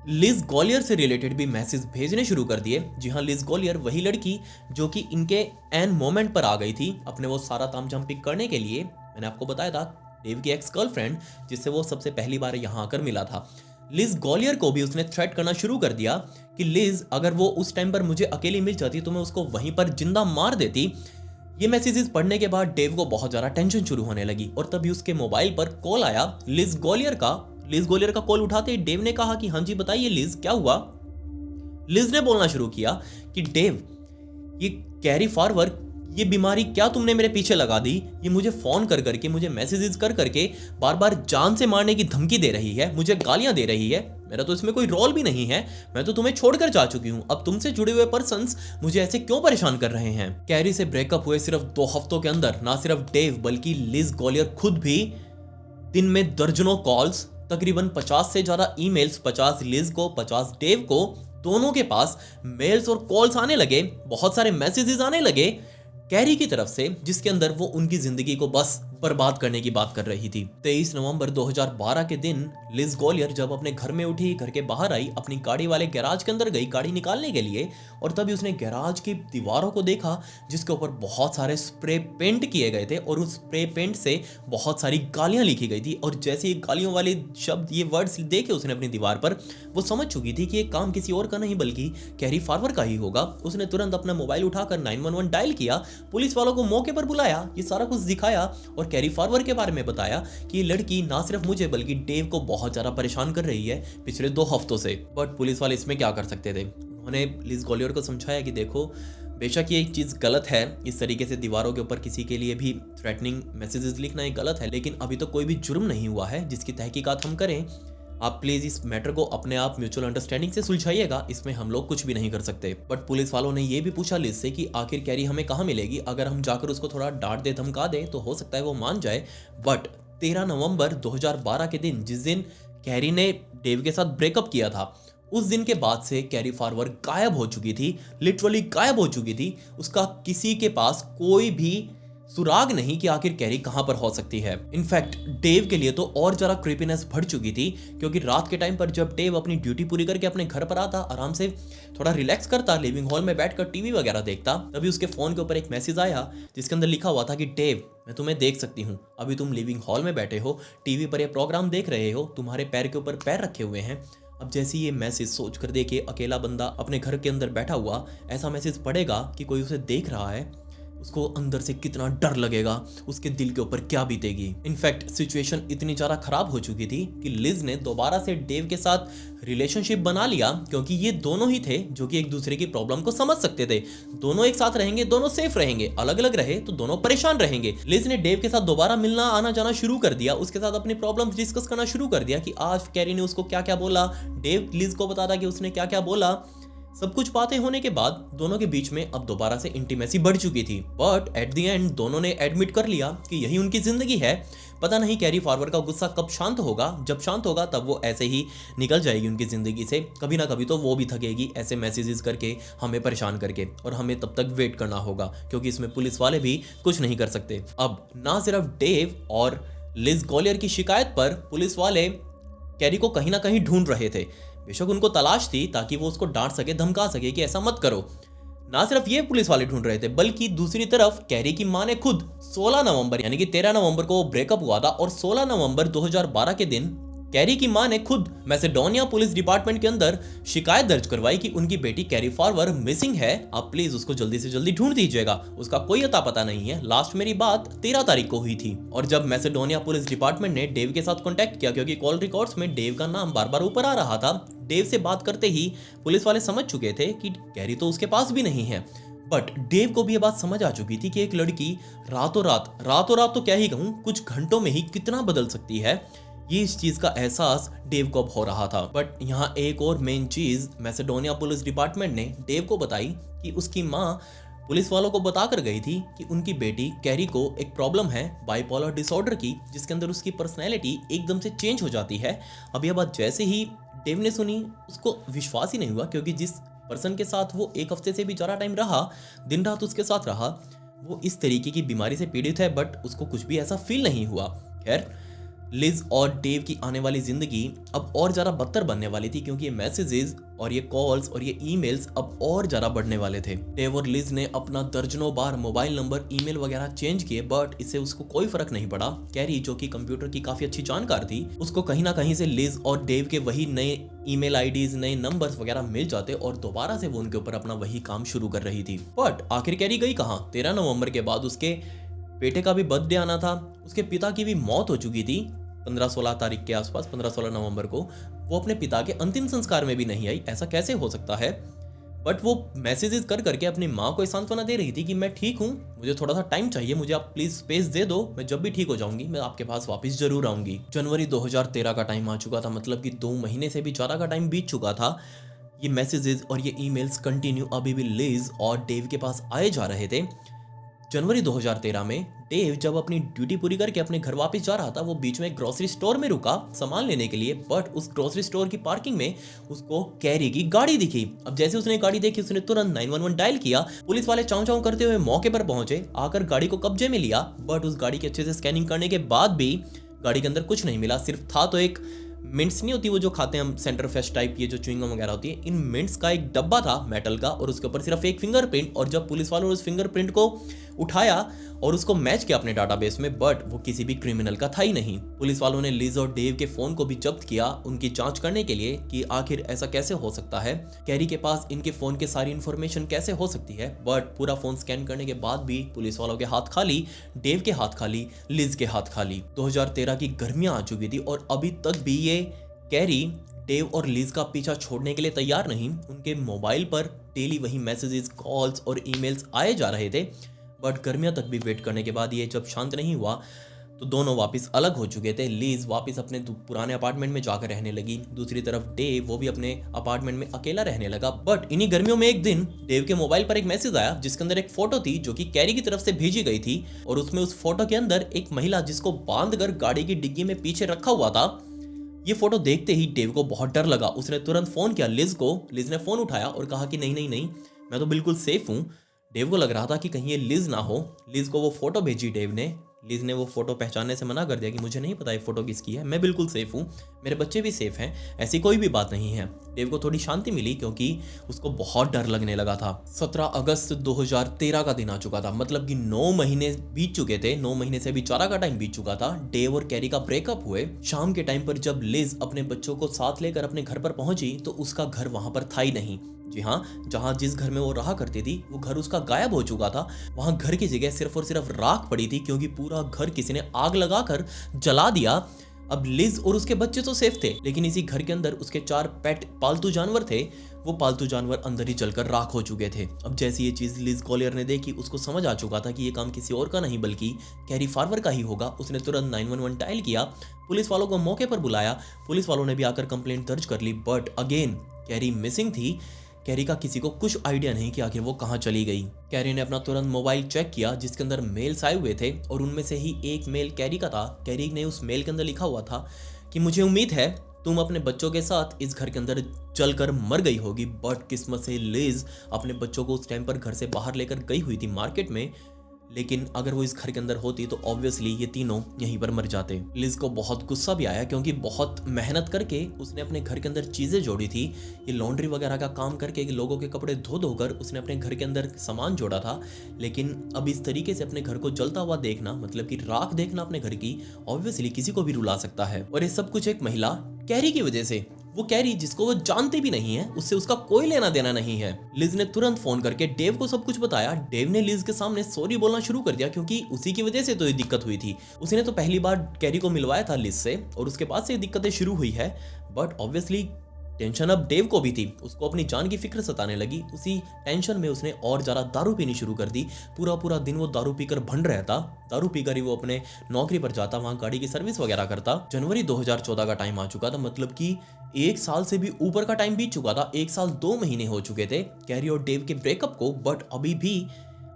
A: लिज गॉलियर से रिलेटेड भी मैसेज भेजने शुरू कर दिए। जी हाँ, लिज गॉलियर वही लड़की जो कि इनके एन मोमेंट पर आ गई थी अपने वो सारा तामझाम पिक करने के लिए। मैंने आपको बताया था डेव की एक्स गर्लफ्रेंड जिससे वो सबसे पहली बार यहाँ आकर मिला था। लिज गॉलियर को भी उसने थ्रेट करना शुरू कर दिया कि लिज अगर वो उस टाइम पर मुझे अकेली मिल जाती तो मैं उसको वहीं पर जिंदा मार देती। ये मैसेजेस पढ़ने के बाद डेव को बहुत ज्यादा टेंशन शुरू होने लगी और तभी उसके मोबाइल पर कॉल आया लिज गॉलियर का। लिज गॉलियर का कॉल उठाते ही डेव ने कहा कि हाँ जी बताइए लिज, क्या हुआ। लिज ने बोलना शुरू किया कि डेव, ये कैरी फारवर, ये बीमारी क्या तुमने मेरे पीछे लगा दी, ये मुझे फोन कर करके, मुझे मैसेजेस कर करके बार बार जान से मारने की धमकी दे रही है, मुझे गालियां दे रही है, मेरा तो इसमें कोई रोल भी नहीं है, मैं तो तुम्हें छोड़कर जा चुकी हूँ, अब तुमसे जुड़े हुए पर्सन्स मुझे ऐसे क्यों परेशान कर रहे हैं। कैरी से ब्रेकअप हुए सिर्फ 2 हफ्तों के अंदर ना सिर्फ डेव बल्कि लिज गॉलियर खुद भी दिन में दर्जनों कॉल्स, तकरीबन 50 से ज्यादा ईमेल्स, 50 लिज को 50 डेव को, दोनों के पास मेल्स और कॉल्स आने लगे, बहुत सारे मैसेजेस आने लगे कैरी की तरफ से, जिसके अंदर वो उनकी जिंदगी को बस बर्बाद करने की बात कर रही थी। 23 नवंबर 2012 के दिन लिज गॉलियर जब अपने घर में उठी, घर के बाहर आई, अपनी गाड़ी वाले गैराज के अंदर गई गाड़ी निकालने के लिए, और तभी उसने गैराज की दीवारों को देखा जिसके ऊपर बहुत सारे स्प्रे पेंट किए गए थे और उस स्प्रे पेंट से बहुत सारी गालियां लिखी गई थी। और जैसे ये गालियों वाले शब्द, ये वर्ड्स देखे उसने अपनी दीवार पर, वो समझ चुकी थी कि ये काम किसी और का नहीं बल्कि कैरी फारवर का ही होगा। उसने तुरंत अपना मोबाइल उठाकर 911 डायल किया, पुलिस वालों को मौके पर बुलाया, ये सारा कुछ दिखाया और कैरी फारवर के बारे में बताया कि ये लड़की ना सिर्फ मुझे बल्कि डेव को बहुत ज्यादा परेशान कर रही है पिछले 2 हफ्तों से। बट पुलिस वाले इसमें क्या कर सकते थे। उन्होंने लिज गॉलियर को समझाया कि देखो, बेशक ये एक चीज गलत है, इस तरीके से दीवारों के ऊपर किसी के लिए भी थ्रेटनिंग मैसेजेस लिखना ये गलत है, लेकिन अभी तो कोई भी जुर्म नहीं हुआ है जिसकी तहकीकात हम करें। आप प्लीज इस मैटर को अपने आप म्यूचुअल अंडरस्टैंडिंग से सुलझाइएगा, इसमें हम लोग कुछ भी नहीं कर सकते। बट पुलिस वालों ने ये भी पूछा लिज से कि आखिर कैरी हमें कहाँ मिलेगी, अगर हम जाकर उसको थोड़ा डांट दे, धमका दे तो हो सकता है वो मान जाए। बट 13 नवंबर 2012 के दिन, जिस दिन कैरी ने डेव के साथ ब्रेकअप किया था, उस दिन के बाद से कैरी फारवर गायब हो चुकी थी, लिटरली गायब हो चुकी थी। उसका किसी के पास कोई भी सुराग नहीं कि आखिर कैरी कहां पर हो सकती है। इनफैक्ट डेव के लिए तो और जरा क्रीपीनेस बढ़ चुकी थी, क्योंकि रात के टाइम पर जब डेव अपनी ड्यूटी पूरी करके अपने घर पर आता, आराम से थोड़ा रिलैक्स करता, लिविंग हॉल में बैठकर टीवी वगैरह देखता, तभी उसके फोन के ऊपर एक मैसेज आया जिसके अंदर लिखा हुआ था कि डेव, मैं तुम्हें देख सकती हूँ, अभी तुम लिविंग हॉल में बैठे हो, टीवी पर यह प्रोग्राम देख रहे हो, तुम्हारे पैर के ऊपर पैर रखे हुए हैं। अब जैसे ये मैसेज सोच कर देखिए, अकेला बंदा अपने घर के अंदर बैठा हुआ ऐसा मैसेज पढ़ेगा कि कोई उसे देख रहा है, उसको अंदर से कितना डर लगेगा, उसके दिल के ऊपर क्या बीतेगी। इनफैक्ट सिचुएशन इतनी ज्यादा खराब हो चुकी थी कि लिज ने दोबारा से डेव के साथ रिलेशनशिप बना लिया, क्योंकि ये दोनों ही थे जो कि एक दूसरे की प्रॉब्लम को समझ सकते थे। दोनों एक साथ रहेंगे, दोनों सेफ रहेंगे, अलग अलग रहे तो दोनों परेशान रहेंगे। लिज ने डेव के साथ दोबारा मिलना आना जाना शुरू कर दिया, उसके साथ अपनी प्रॉब्लम्स डिस्कस करना शुरू कर दिया कि आज कैरी ने उसको क्या क्या बोला, डेव लिज को बताता कि उसने क्या क्या बोला। सब कुछ बातें होने के बाद दोनों के बीच में अब दोबारा से इंटीमेसी बढ़ चुकी थी, बट एट द एंड दोनों ने एडमिट कर लिया कि यही उनकी जिंदगी है। पता नहीं कैरी फार्वर का गुस्सा कब शांत होगा, जब शांत होगा तब वो ऐसे ही निकल जाएगी उनकी जिंदगी से। कभी ना कभी तो वो भी थकेगी ऐसे मैसेजेस करके हमें परेशान करके, और हमें तब तक वेट करना होगा क्योंकि इसमें पुलिस वाले भी कुछ नहीं कर सकते। अब ना सिर्फ डेव और लिज गॉलियर की शिकायत पर पुलिस वाले कैरी को कहीं ना कहीं ढूंढ रहे थे। बेशक उनको तलाश थी ताकि वो उसको डांट सके, धमका सके कि ऐसा मत करो। ना सिर्फ ये पुलिस वाले ढूंढ रहे थे, बल्कि दूसरी तरफ कैरी की मां ने खुद 16 नवंबर यानी कि 13 नवंबर को ब्रेकअप हुआ था, और 16 नवंबर 2012 के दिन कैरी की मां ने खुद मैसेडोनिया पुलिस डिपार्टमेंट के अंदर शिकायत दर्ज करवाई कि उनकी बेटी कैरी फार्वर मिसिंग है, आप प्लीज उसको जल्दी से जल्दी ढूंढ दीजिएगा, उसका कोई अता पता नहीं है। लास्ट मेरी बात 13 तारीख को हुई थी। और जब मैसेडोनिया पुलिस डिपार्टमेंट ने डेव के साथ कांटेक्ट किया, क्योंकि कॉल रिकॉर्ड्स में डेव का नाम बार बार ऊपर आ रहा था, डेव से बात करते ही पुलिस वाले समझ चुके थे कि कैरी तो उसके पास भी नहीं है। बट डेव को भी ये बात समझ आ चुकी थी कि एक लड़की रातों रात तो क्या ही कहूं, कुछ घंटों में ही कितना बदल सकती है। ये इस चीज का एहसास डेव को अब हो रहा था। बट यहाँ एक और मेन चीज मैसेडोनिया पुलिस डिपार्टमेंट ने डेव को बताई कि उसकी माँ पुलिस वालों को बता कर गई थी कि उनकी बेटी कैरी को एक प्रॉब्लम है बाइपोलर डिसऑर्डर की, जिसके अंदर उसकी पर्सनैलिटी एकदम से चेंज हो जाती है। अब यह बात जैसे ही डेव ने सुनी, उसको विश्वास ही नहीं हुआ, क्योंकि जिस पर्सन के साथ वो एक हफ्ते से भी ज़्यादा टाइम रहा, दिन रात उसके साथ रहा, वो इस तरीके की बीमारी से पीड़ित है, बट उसको कुछ भी ऐसा फील नहीं हुआ। खैर, लिज और डेव की आने वाली जिंदगी अब और ज़्यादा बदतर बनने वाली थी, क्योंकि ये मैसेजेस और ये कॉल्स और ये ईमेल्स अब और ज़्यादा बढ़ने वाले थे। डेव और लिज ने अपना दर्जनों बार मोबाइल नंबर, ईमेल वगैरह चेंज किए, बट इससे उसको कोई फर्क नहीं पड़ा। कैरी, जो कि कंप्यूटर की काफ़ी अच्छी जानकार थी, उसको कहीं ना कहीं से लिज और डेव के वही नए ईमेल आईडीज, नए नंबर्स वगैरह मिल जाते और दोबारा से वो उनके ऊपर अपना वही काम शुरू कर रही थी। बट आखिर कैरी गई कहाँ? 13 नवंबर के बाद उसके बेटे का भी बर्थडे आना था, उसके पिता की भी मौत हो चुकी थी 15-16 तारीख के आसपास, 15-16 नवंबर को। वो अपने पिता के अंतिम संस्कार में भी नहीं आई, ऐसा कैसे हो सकता है? बट वो मैसेजेस कर करके अपनी माँ को सांत्वना दे रही थी कि मैं ठीक हूँ, मुझे थोड़ा सा टाइम चाहिए, मुझे आप प्लीज स्पेस दे दो, मैं जब भी ठीक हो जाऊंगी मैं आपके पास वापस जरूर आऊंगी। जनवरी 2013 का टाइम आ चुका था, मतलब कि 2 महीने से भी ज्यादा का टाइम बीत चुका था। ये मैसेजेस और ये ईमेल्स कंटिन्यू अभी भी लिज और डेव के पास आए जा रहे थे। जनवरी 2013 में डेव जब अपनी ड्यूटी पूरी करके अपने घर वापस जा रहा था, वो बीच में ग्रोसरी स्टोर में रुका सामान लेने के लिए, बट उस ग्रोसरी स्टोर की पार्किंग में उसको कैरी की गाड़ी दिखी। अब जैसे उसने गाड़ी देखी, उसने तुरंत 911 डायल किया। पुलिस वाले चाँव चाँव करते हुए मौके पर पहुंचे, आकर गाड़ी को कब्जे में लिया, बट उस गाड़ी की अच्छे से स्कैनिंग करने के बाद भी गाड़ी के अंदर कुछ नहीं मिला। सिर्फ था तो एक मिंट्स नहीं होती वो जो खाते हैं हम, सेंटर फ्रेश टाइप, ये जो च्युइंगम वगैरह होती है, इन मिंट्स का एक डब्बा था मेटल का, और उसके ऊपर सिर्फ एक फिंगरप्रिंट। और जब पुलिस वालों ने उस फिंगरप्रिंट को उठाया और उसको मैच किया अपने डाटाबेस में, बट वो किसी भी क्रिमिनल का था ही नहीं। पुलिस वालों ने लिज और डेव के फोन को भी जब्त किया उनकी जांच करने के लिए कि आखिर ऐसा कैसे हो सकता है, कैरी के पास इनके फोन के सारी इंफॉर्मेशन कैसे हो सकती है। बट पूरा फोन स्कैन करने के बाद भी पुलिस वालों के हाथ खाली, डेव के हाथ खाली, लिज के हाथ खाली। 2013 की गर्मियां आ चुकी थी और अभी तक भी ये कैरी डेव और लिज का पीछा छोड़ने के लिए तैयार नहीं। उनके मोबाइल पर डेली वही मैसेजेस, कॉल्स और ईमेल्स आए जा रहे थे। बट गर्मियों तक भी वेट करने के बाद ये जब शांत नहीं हुआ तो दोनों वापस अलग हो चुके थे। लिज वापस अपने पुराने अपार्टमेंट में जाकर रहने लगी, दूसरी तरफ डेव वो भी अपने अपार्टमेंट में अकेला रहने लगा। बट इन्हीं गर्मियों में एक दिन डेव के मोबाइल पर एक मैसेज आया जिसके अंदर एक फोटो थी जो कि कैरी की तरफ से भेजी गई थी, और उसमें उस फोटो के अंदर एक महिला जिसको बांधकर गाड़ी की डिग्गी में पीछे रखा हुआ था। ये फोटो देखते ही डेव को बहुत डर लगा। उसने तुरंत फोन किया लिज को। लिज ने फोन उठाया और कहा कि नहीं नहीं नहीं, मैं तो बिल्कुल सेफ हूँ। डेव को लग रहा था कि कहीं ये लिज ना हो। लिज को वो फोटो भेजी डेव ने। लिज ने वो फोटो पहचानने से मना कर दिया कि मुझे नहीं पता ये फोटो किसकी है, मैं बिल्कुल सेफ हूँ, मेरे बच्चे भी सेफ हैं, ऐसी कोई भी बात नहीं है। डेव को थोड़ी शांति मिली क्योंकि उसको बहुत डर लगने लगा था। 17 अगस्त 2013 का दिन आ चुका था, मतलब कि 9 महीने बीत चुके थे। 9 महीने से भी ज्यादा का टाइम बीत चुका था। डेव और कैरी का ब्रेकअप हुए। शाम के टाइम पर जब लिज अपने बच्चों को साथ लेकर अपने घर पर पहुंची तो उसका घर वहां पर था ही नहीं। जी हाँ, जहाँ जिस घर में वो रहा करती थी वो घर उसका गायब हो चुका था। वहां घर की जगह सिर्फ और सिर्फ राख पड़ी थी क्योंकि पूरा घर किसी ने आग लगाकर जला दिया। अब लिज और उसके बच्चे तो सेफ थे, लेकिन इसी घर के अंदर उसके 4 पेट पालतू जानवर थे। वो पालतू जानवर अंदर ही जलकर राख हो चुके थे। अब जैसी ये चीज लिज गॉलियर ने देखी, उसको समझ आ चुका था कि ये काम किसी और का नहीं बल्कि कैरी फार्वर का ही होगा। उसने तुरंत 911 डायल किया, पुलिस वालों को मौके पर बुलाया। पुलिस वालों ने भी आकर कंप्लेंट दर्ज कर ली, बट अगेन कैरी मिसिंग थी। कैरी का किसी को कुछ आइडिया नहीं कि आखिर वो कहाँ चली गई। कैरी ने अपना तुरंत मोबाइल चेक किया जिसके अंदर मेल्स आए हुए थे और उनमें से ही एक मेल कैरी का था। कैरी ने उस मेल के अंदर लिखा हुआ था कि मुझे उम्मीद है तुम अपने बच्चों के साथ इस घर के अंदर चलकर मर गई होगी, बट किस्मत से लिज अपने बच्चों को उस टाइम पर घर से बाहर लेकर गई हुई थी मार्केट में, लेकिन अगर वो इस घर के अंदर होती तो ऑब्वियसली ये तीनों यहीं पर मर जाते। लिज को बहुत गुस्सा भी आया क्योंकि बहुत मेहनत करके उसने अपने घर के अंदर चीजें जोड़ी थी। ये लॉन्ड्री वगैरह का काम करके लोगों के कपड़े धो धोकर उसने अपने घर के अंदर सामान जोड़ा था, लेकिन अब इस तरीके से अपने घर को जलता हुआ देखना, मतलब कि राख देखना अपने घर की, ऑब्वियसली किसी को भी रुला सकता है। और ये सब कुछ एक महिला कैरी की वजह से, वो कैरी जिसको वो जानते भी नहीं है, उससे उसका कोई लेना देना नहीं है। लिज ने तुरंत फोन करके डेव को सब कुछ बताया। डेव ने लिज के सामने सॉरी बोलना शुरू कर दिया क्योंकि उसी की वजह से तो ये दिक्कत हुई थी। उसने तो पहली बार कैरी को मिलवाया था लिज से और उसके बाद से ये दिक्कतें शुरू हुई है, बट ऑब्वियसली टेंशन अब डेव को भी थी। उसको अपनी जान की फिक्र सताने लगी। उसी टेंशन में उसने और ज्यादा दारू पीनी शुरू कर दी। पूरा पूरा दिन वो दारू पीकर भंड रहता। दारू पीकर ही वो अपने नौकरी पर जाता, वहां गाड़ी की सर्विस वगैरह करता। जनवरी 2014 का टाइम आ चुका था, मतलब कि 1 साल से भी ऊपर का टाइम बीत चुका था। 1 साल 2 महीने हो चुके थे कैरी और डेव के ब्रेकअप को, बट अभी भी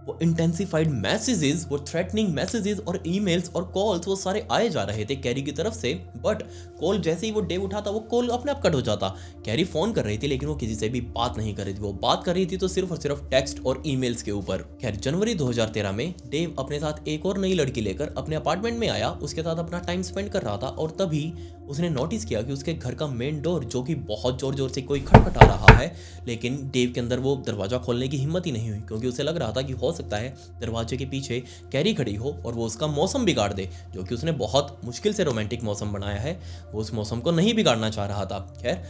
A: वो इंटेंसिफाइड मैसेजेस, वो थ्रेटनिंग मैसेजेस और ईमेल्स और कॉल्स वो सारे आए जा रहे थे कैरी की तरफ से। बट कॉल जैसे ही वो डेव उठाता वो कॉल अपने आप कट हो जाता। कैरी फोन कर रही थी लेकिन वो किसी से भी बात नहीं कर रही थी। वो बात कर रही थी तो सिर्फ और सिर्फ टेक्स्ट और ईमेल्स के ऊपर। खैर जनवरी 2013 में डेव अपने साथ एक और नई लड़की लेकर अपने अपार्टमेंट में आया। उसके साथ अपना टाइम स्पेंड कर रहा था और तभी उसने नोटिस किया कि उसके घर का मेन डोर, जो कि बहुत जोर जोर से कोई खटखटा रहा है, लेकिन डेव के अंदर वो दरवाजा खोलने की हिम्मत ही नहीं हुई क्योंकि उसे लग रहा था कि हो सकता है दरवाजे के पीछे कैरी खड़ी हो और वो उसका मौसम बिगाड़ दे, जो कि उसने बहुत मुश्किल से रोमांटिक मौसम बनाया है। वो उस मौसम को नहीं बिगाड़ना चाह रहा था। खैर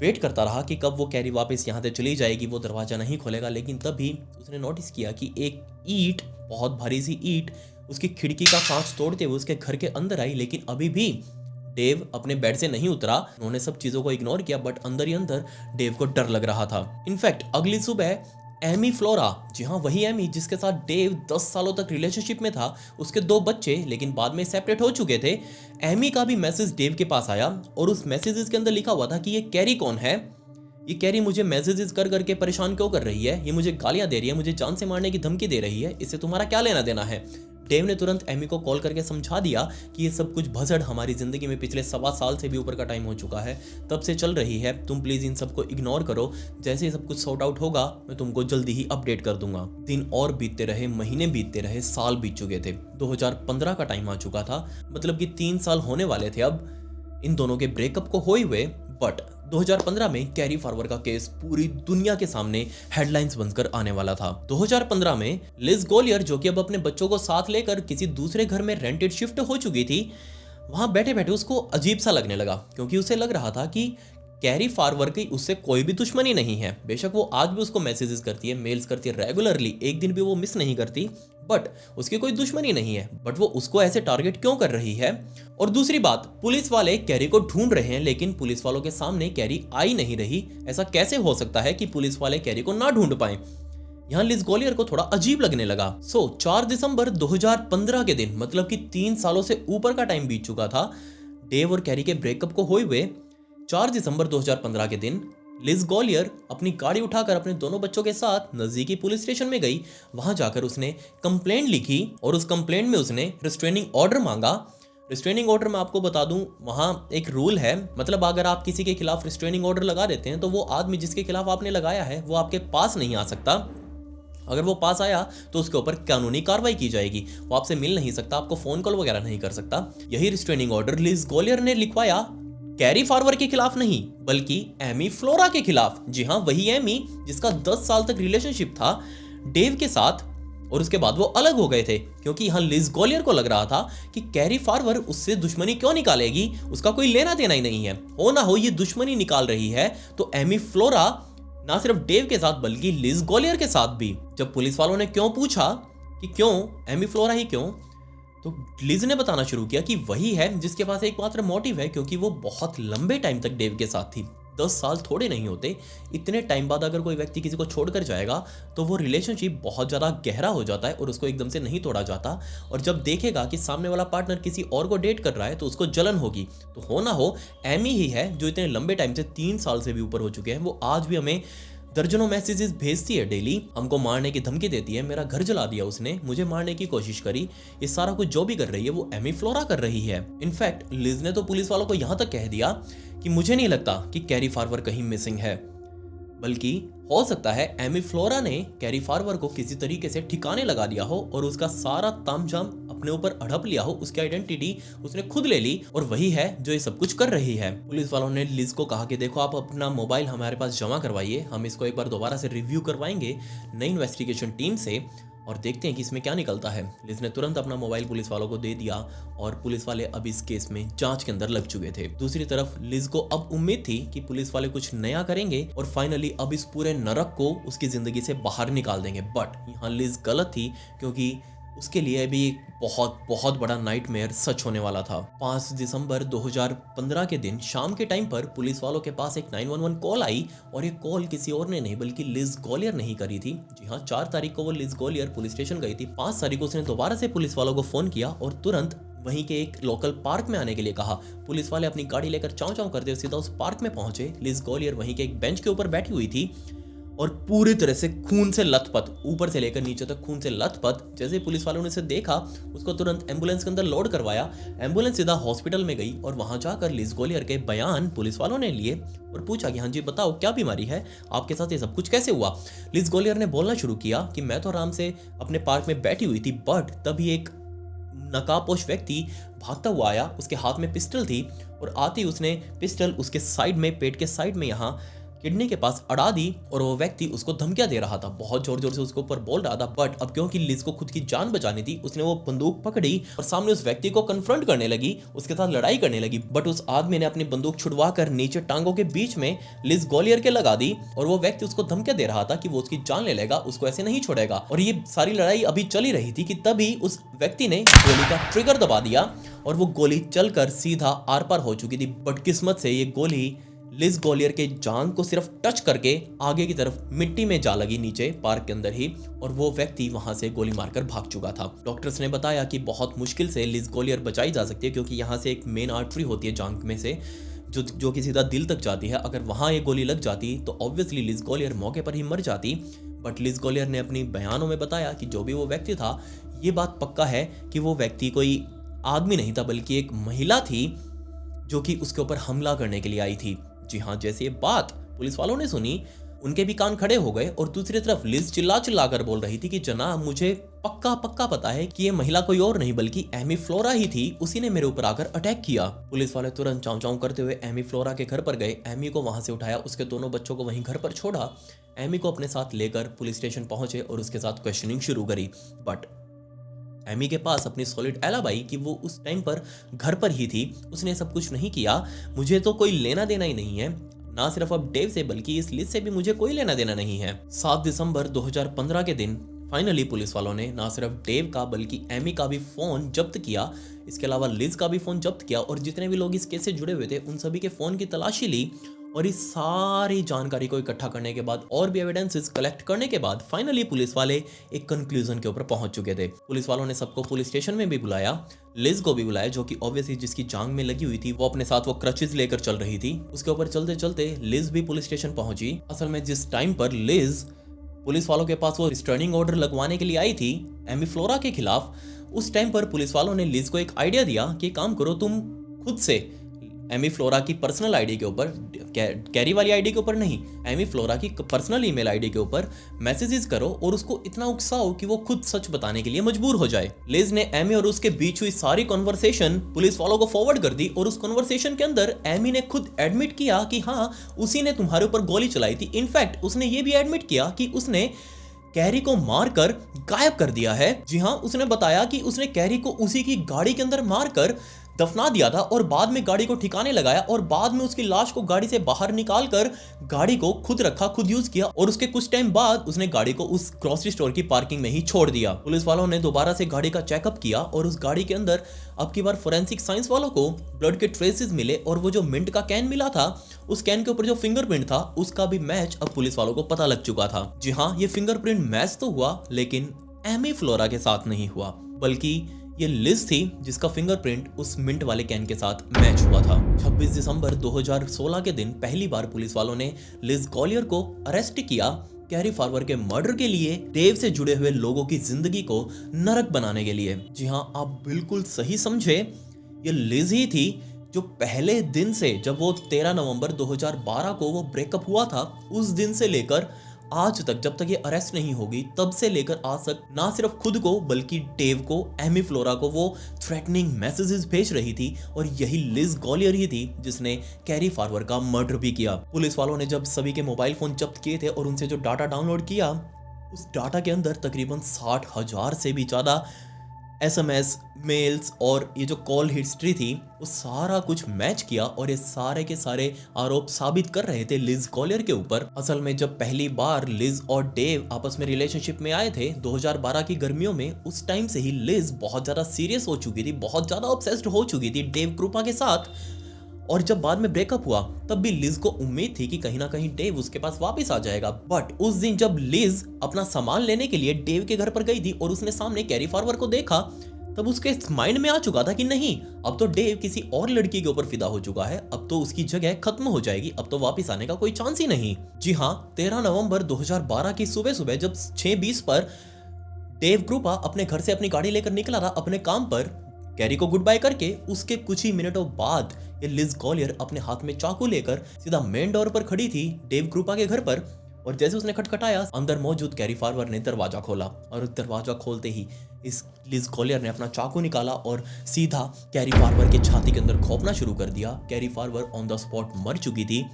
A: वेट करता रहा कि कब वो कैरी वापस यहाँ से चली जाएगी, वो दरवाजा नहीं खोलेगा, लेकिन तभी उसने नोटिस किया कि एक ईंट, बहुत भारी सी ईंट उसकी खिड़की का कांच तोड़ते हुए उसके घर के अंदर आई। लेकिन अभी भी डेव अपने बेड से नहीं उतरा। उन्होंने सब चीजों को इग्नोर किया, बट अंदर ही अंदर डेव को डर लग रहा था। इनफैक्ट अगली सुबह एमी फ्लोरा, जी हाँ वही एमी जिसके साथ डेव 10 सालों तक रिलेशनशिप में था, उसके 2 बच्चे लेकिन बाद में सेपरेट हो चुके थे, एमी का भी मैसेज डेव के पास आया और उस मैसेजेस के अंदर लिखा हुआ था कि ये कैरी कौन है, ये कैरी मुझे मैसेजेस कर करके परेशान क्यों कर रही है, ये मुझे गालियां दे रही है, मुझे जान से मारने की धमकी दे रही है, इससे तुम्हारा क्या लेना देना है। डेव ने तुरंत एमी को कॉल करके समझा दिया कि ये सब कुछ भसड़ हमारी जिंदगी में पिछले 1.25 साल से भी ऊपर का टाइम हो चुका है, तब से चल रही है, तुम प्लीज इन सबको इग्नोर करो, जैसे ही सब कुछ सॉर्ट आउट होगा मैं तुमको जल्दी ही अपडेट कर दूंगा। दिन और बीतते रहे, महीने बीतते रहे, साल बीत चुके थे। 2015 का टाइम आ चुका था, मतलब कि 3 साल होने वाले थे अब इन दोनों के ब्रेकअप को हुए हुए। बट 2015 में कैरी फार्वर का केस पूरी दुनिया के सामने हेडलाइंस बनकर आने वाला था। 2015 में लिज गोलियर, जो कि अब अपने बच्चों को साथ लेकर किसी दूसरे घर में रेंटेड शिफ्ट हो चुकी थी, वहां बैठे बैठे उसको अजीब सा लगने लगा क्योंकि उसे लग रहा था कि कैरी फार्वर की उससे कोई भी दुश्मनी नहीं है। बेशक वो आज भी उसको मैसेजेस करती है, मेल्स करती है रेगुलरली, एक दिन भी वो मिस नहीं करती, बट उसकी कोई दुश्मनी नहीं है। बट वो उसको ऐसे टारगेट क्यों कर रही है? और दूसरी बात, पुलिस वाले कैरी को ढूंढ रहे हैं लेकिन पुलिस वालों के सामने कैरी आई नहीं रही। ऐसा कैसे हो सकता है कि पुलिस वाले कैरी को ना ढूंढ पाए? यहाँ लिज गोलियर को थोड़ा अजीब लगने लगा। 4 दिसंबर 2015 के दिन, मतलब कि 3 सालों से ऊपर का टाइम बीत चुका था डेव और कैरी के ब्रेकअप को हुए हुए। 4 दिसंबर 2015 के दिन लिज गोलियर अपनी गाड़ी उठाकर अपने दोनों बच्चों के साथ नजदीकी पुलिस स्टेशन में गई। वहां जाकर उसने कंप्लेंट लिखी और उस कंप्लेंट में उसने रिस्ट्रेनिंग ऑर्डर मांगा। रिस्ट्रेनिंग ऑर्डर में आपको बता दूं, वहां एक रूल है, मतलब अगर आप किसी के खिलाफ रिस्ट्रेनिंग ऑर्डर लगा देते हैं तो वो आदमी जिसके खिलाफ आपने लगाया है वो आपके पास नहीं आ सकता। अगर वो पास आया तो उसके ऊपर कानूनी कार्रवाई की जाएगी। वो आपसे मिल नहीं सकता, आपको फोन कॉल वगैरह नहीं कर सकता। यही रिस्ट्रेनिंग ऑर्डर लिज गोलियर ने लिखवाया कैरी फार्वर के खिलाफ नहीं, बल्कि एमी फ्लोरा के खिलाफ। जी हाँ, वही एमी जिसका 10 साल तक रिलेशनशिप था डेव के साथ और उसके बाद वो अलग हो गए थे, क्योंकि यहाँ लिज गोलियर को लग रहा था कि कैरी फार्वर उससे दुश्मनी क्यों निकालेगी, उसका कोई लेना देना ही नहीं है। हो ना हो ये दुश्मनी निकाल रही है तो एमी फ्लोरा ना सिर्फ डेव के साथ बल्कि लिज गोलियर के साथ भी। जब पुलिस वालों ने क्यों पूछा कि क्यों एमी फ्लोरा ही क्यों, तो लिज ने बताना शुरू किया कि वही है जिसके पास एकमात्र मोटिव है, क्योंकि वो बहुत लंबे टाइम तक डेव के साथ थी। 10 साल थोड़े नहीं होते। इतने टाइम बाद अगर कोई व्यक्ति किसी को छोड़कर जाएगा तो वो रिलेशनशिप बहुत ज़्यादा गहरा हो जाता है और उसको एकदम से नहीं तोड़ा जाता। और जब देखेगा कि सामने वाला पार्टनर किसी और को डेट कर रहा है तो उसको जलन होगी। तो हो ना हो एमी ही है जो इतने लंबे टाइम से 3 साल से भी ऊपर हो चुके हैं, वो आज भी हमें दर्जनों मैसेजेस भेजती है डेली, हमको मारने की धमकी देती है, मेरा घर जला दिया उसने, मुझे मारने की कोशिश करी। ये सारा कुछ जो भी कर रही है वो एमी फ्लोरा कर रही है। इनफैक्ट लिज ने तो पुलिस वालों को यहाँ तक कह दिया कि मुझे नहीं लगता कि कैरी फार्वर कहीं मिसिंग है, बल्कि हो सकता है एमी फ्लोरा ने कैरी फार्वर को किसी तरीके से ठिकाने लगा दिया हो और उसका सारा तामझाम अपने ऊपर हड़प लिया हो, उसकी आइडेंटिटी उसने खुद ले ली और वही है जो ये सब कुछ कर रही है। पुलिस वालों ने लिज को कहा कि देखो आप अपना मोबाइल हमारे पास जमा करवाइए, हम इसको एक बार दोबारा से रिव्यू करवाएंगे नई इन्वेस्टिगेशन टीम से और देखते हैं कि इसमें क्या निकलता है। लिज ने तुरंत अपना मोबाइल पुलिस वालों को दे दिया और पुलिस वाले अब इस केस में जांच के अंदर लग चुके थे। दूसरी तरफ लिज को अब उम्मीद थी कि पुलिस वाले कुछ नया करेंगे और फाइनली अब इस पूरे नरक को उसकी जिंदगी से बाहर निकाल देंगे। बट यहाँ लिज गलत थी, क्योंकि उसके लिए भी एक बहुत बहुत बड़ा नाइटमेयर सच होने वाला था। 5 दिसंबर 2015 के दिन शाम के टाइम पर पुलिस वालों के पास एक 911 कॉल आई और ये कॉल किसी और ने नहीं बल्कि लिज गोलियर ने ही करी थी। जी हाँ, 4 तारीख को वो लिज गोलियर पुलिस स्टेशन गई थी। 5 तारीख को उसने दोबारा से पुलिस वालों को फोन किया और तुरंत वहीं के एक लोकल पार्क में आने के लिए कहा। पुलिस वाले अपनी गाड़ी लेकर चाव चाव करते सीधा उस पार्क में पहुंचे। लिज गोलियर वहीं के एक बेंच के ऊपर बैठी हुई थी और पूरी तरह से खून से लथपथ, ऊपर से लेकर नीचे तक खून से लथपथ। जैसे पुलिस वालों ने उसे देखा, उसको तुरंत एम्बुलेंस के अंदर लोड करवाया। एम्बुलेंस सीधा हॉस्पिटल में गई और वहां जाकर लिज गोलियर के बयान पुलिस वालों ने लिए और पूछा कि हाँ जी बताओ क्या बीमारी है, आपके साथ ये सब कुछ कैसे हुआ। लिज गोलियर ने बोलना शुरू किया कि मैं तो आराम से अपने पार्क में बैठी हुई थी, बट तभी एक नकाबपोश व्यक्ति भागता हुआ आया, उसके हाथ में पिस्टल थी और आती उसने पिस्टल उसके साइड में, पेट के साइड में यहाँ किडनी के पास अड़ा दी और वो व्यक्ति उसको धमकियां दे रहा था, बहुत जोर जोर से उसके ऊपर बोल रहा था। बट अब क्योंकि लिज को खुद की जान बचानी थी, उसने वो बंदूक पकड़ी और सामने उस व्यक्ति को कन्फ्रंट करने लगी, उसके साथ लड़ाई करने लगी। बट उस आदमी ने अपनी बंदूक छुड़वा कर नीचे टांगों के बीच में लिज गोलियर के लगा दी और वो व्यक्ति उसको धमकियां दे रहा था कि वो उसकी जान ले लेगा, उसको ऐसे नहीं छोड़ेगा। और ये सारी लड़ाई अभी चली रही थी कि तभी उस व्यक्ति ने गोली का ट्रिगर दबा दिया और वो गोली चलकर सीधा आर पार हो चुकी थी। बट किस्मत से ये गोली लिज गोलियर के जांग को सिर्फ टच करके आगे की तरफ मिट्टी में जा लगी, नीचे पार्क के अंदर ही, और वो व्यक्ति वहां से गोली मारकर भाग चुका था। डॉक्टर्स ने बताया कि बहुत मुश्किल से लिज गोलियर बचाई जा सकती है, क्योंकि यहाँ से एक मेन आर्टरी होती है जांग में से जो कि सीधा दिल तक जाती है। अगर वहां ये गोली लग जाती तो ऑब्वियसली लिज गोलियर मौके पर ही मर जाती। बट लिज गोलियर ने अपनी बयानों में बताया कि जो भी वो व्यक्ति था, ये बात पक्का है कि वो व्यक्ति कोई आदमी नहीं था बल्कि एक महिला थी जो कि उसके ऊपर हमला करने के लिए आई थी। जी हाँ, जैसे ये बात पुलिस वालों ने सुनी, उनके भी कान खड़े हो गए और दूसरी तरफ लिज चिल्ला चिल्ला कर बोल रही थी कि जनाब मुझे पक्का पक्का पता है कि ये महिला कोई और नहीं बल्कि एमी फ्लोरा ही थी, उसी ने मेरे ऊपर आकर अटैक किया। पुलिस वाले तुरंत चाव चाव करते हुए एमी फ्लोरा के घर पर गए, एमी को वहां से उठाया, उसके दोनों बच्चों को वहीं घर पर छोड़ा, एमी को अपने साथ लेकर पुलिस स्टेशन पहुंचे और उसके साथ क्वेश्चनिंग शुरू करी। बट एमी के पास अपनी सॉलिड एलाबाई कि वो उस टाइम पर घर पर ही थी, उसने सब कुछ नहीं किया, मुझे तो कोई लेना देना ही नहीं है, ना सिर्फ अब डेव से बल्कि इस लिस्ट से भी मुझे कोई लेना देना नहीं है। 7 दिसंबर 2015 के दिन फाइनली पुलिस वालों ने ना सिर्फ डेव का बल्कि एमी का भी फोन जब्त किया, इसके अलावा लिज का भी फोन जब्त किया और जितने भी लोग इस केस से जुड़े हुए थे उन सभी के फोन की तलाशी ली। और इस सारी जानकारी को इकट्ठा करने के बाद और भी एविडेंसेस कलेक्ट करने के बाद फाइनली पुलिस वाले एक कंक्लूजन के ऊपर पहुंच चुके थे। पुलिस वालों ने सबको पुलिस स्टेशन में भी बुलाया, लिज को भी बुलाया जो कि ऑब्वियसली जिसकी जांग में लगी हुई थी, वो अपने साथ वो क्रचेस लेकर चल रही थी। उसके ऊपर चलते चलते लिज भी पुलिस स्टेशन पहुंची। असल में जिस टाइम पर लिज पुलिस वालों के पास वो रिस्ट्रेनिंग ऑर्डर लगवाने के लिए आई थी एमी फ्लोरा के खिलाफ, उस टाइम पर पुलिस वालों ने लिज को एक आइडिया दिया कि काम करो तुम खुद से एमी फ्लोरा की पर्सनल आईडी के ऊपर, कैरी वाली आईडी के ऊपर नहीं, एमी फ्लोरा की पर्सनल ईमेल आईडी के ऊपर मैसेजेस करो और उसको इतना उकसाओ कि वो खुद सच बताने के लिए मजबूर हो जाए। लिज ने एमी और उसके बीच हुई सारी कॉन्वर्सेशन पुलिस वालों को फॉरवर्ड कर दी और उस कॉन्वर्सेशन के अंदर एमी ने खुद एडमिट किया कि हाँ उसी ने तुम्हारे ऊपर गोली चलाई थी। इनफैक्ट उसने ये भी एडमिट किया कि उसने कैरी को मारकर गायब कर दिया है। जी हाँ, उसने बताया कि उसने कैरी को उसी की गाड़ी के अंदर मारकर दफना दिया था और बाद में गाड़ी को ठिकाने लगाया और बाद में उसकी लाश को गाड़ी से बाहर निकालकर गाड़ी को खुद रखा, खुद यूज किया और उसके कुछ टाइम बाद उसने गाड़ी को उस ग्रोसरी स्टोर की पार्किंग में ही छोड़ दिया। पुलिस वालों ने दोबारा से गाड़ी का चेकअप किया और उस गाड़ी के अंदर अब की बार फोरेंसिक साइंस वालों को ब्लड के ट्रेसेस मिले और वो जो मिंट का कैन मिला था उस कैन के ऊपर जो फिंगरप्रिंट था उसका भी मैच अब पुलिस वालों को पता लग चुका था। जी हाँ, ये फिंगरप्रिंट मैच तो हुआ लेकिन एमी फ्लोरा के साथ नहीं हुआ, बल्कि ये लिज थी जिसका फिंगरप्रिंट उस मिंट वाले कैन के साथ मैच हुआ था। 26 दिसंबर 2016 के दिन पहली बार पुलिस वालों ने लिज कॉलियर को अरेस्ट किया कैरी फार्वर के मर्डर के लिए, डेव से जुड़े हुए लोगों की जिंदगी को नरक बनाने के लिए। जी हाँ, आप बिल्कुल सही समझे, ये लिज ही थी जो पहले दिन से, जब वो 13 नवंबर 2012 को वो ब्रेकअप हुआ था, उस दिन से लेकर आज तक, जब तक ये अरेस्ट नहीं होगी तब से लेकर आज तक, ना सिर्फ खुद को बल्कि डेव को, एमी फ्लोरा को वो थ्रेटनिंग मैसेजेस भेज रही थी। और यही लिज कॉलियर ही थी जिसने कैरी फार्वर का मर्डर भी किया। पुलिस वालों ने जब सभी के मोबाइल फोन जब्त किए थे और उनसे जो डाटा डाउनलोड किया, उस डाटा के अंदर तकरीबन 60,000 से भी ज्यादा SMS, मेल्स और ये जो कॉल हिस्ट्री थी, वो सारा कुछ मैच किया और ये सारे के सारे आरोप साबित कर रहे थे लिज कॉलियर के ऊपर। असल में जब पहली बार लिज और डेव आपस में रिलेशनशिप में आए थे 2012 की गर्मियों में, उस टाइम से ही लिज बहुत ज्यादा सीरियस हो चुकी थी, बहुत ज्यादा ऑब्सेस्ड हो चुकी थी डेव कृपा के साथ। और जब बाद में ब्रेकअप हुआ तब भी लिज को उम्मीद थी कि कहीं ना कहीं डेव उसके पास वापस आ जाएगा। बट उस दिन जब लिज अपना सामान लेने के लिए डेव के घर पर गई थी और उसने सामने कैरी फार्वर को देखा, तब उसके माइंड में आ चुका था कि नहीं, अब तो डेव किसी और लड़की के ऊपर फिदा हो चुका है, अब तो उसकी जगह खत्म हो जाएगी, अब तो वापस आने का कोई चांस ही नहीं। जी हाँ, 13 नवंबर 2012 की सुबह सुबह जब 6:20 पर डेव कृपा अपने घर से अपनी गाड़ी लेकर निकला था अपने काम पर, कैरी को गुड बाय करके उसके कुछ ही मिनटों बाद ये लिज कॉलियर अपने हाथ में चाकू लेकर सीधा मेन डोर पर खड़ी थी डेव कृपा के घर पर। और जैसे उसने खटखटाया, अंदर मौजूद कैरी फार्वर ने दरवाजा खोला और दरवाजा खोलते ही इस लिज कॉलियर ने अपना चाकू निकाला और सीधा कैरी फार्वर के छाती के अंदर खोपना शुरू कर दिया। कैरी फार्वर ऑन द स्पॉट मर चुकी थी।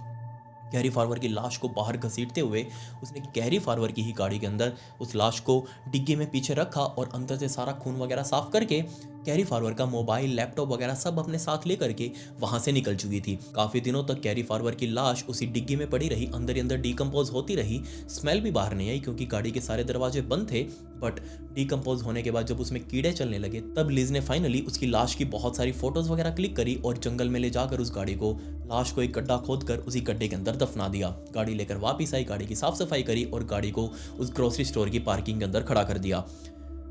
A: कैरी फार्वर की लाश को बाहर घसीटते हुए उसने कैरी फार्वर की ही गाड़ी के अंदर उस लाश को डिग्गी में पीछे रखा और अंदर से सारा खून वगैरह साफ करके कैरी फार्वर का मोबाइल, लैपटॉप वगैरह सब अपने साथ लेकर के वहां से निकल चुकी थी। काफी दिनों तक कैरी फार्वर की लाश उसी डिग्गी में पड़ी रही, अंदर ही अंदर डिकम्पोज होती रही। स्मेल भी बाहर नहीं आई क्योंकि गाड़ी के सारे दरवाजे बंद थे। बट डिकम्पोज होने के बाद जब उसमें कीड़े चलने लगे, तब लिज ने फाइनली उसकी लाश की बहुत सारी फोटोज वगैरह क्लिक करी और जंगल में ले जाकर उस गाड़ी को, लाश को एक गड्ढा खोदकर उसी गड्ढे के अंदर दफना दिया। गाड़ी लेकर वापिस आई, गाड़ी की साफ सफाई करी और गाड़ी को उस ग्रोसरी स्टोर की पार्किंग के अंदर खड़ा कर दिया।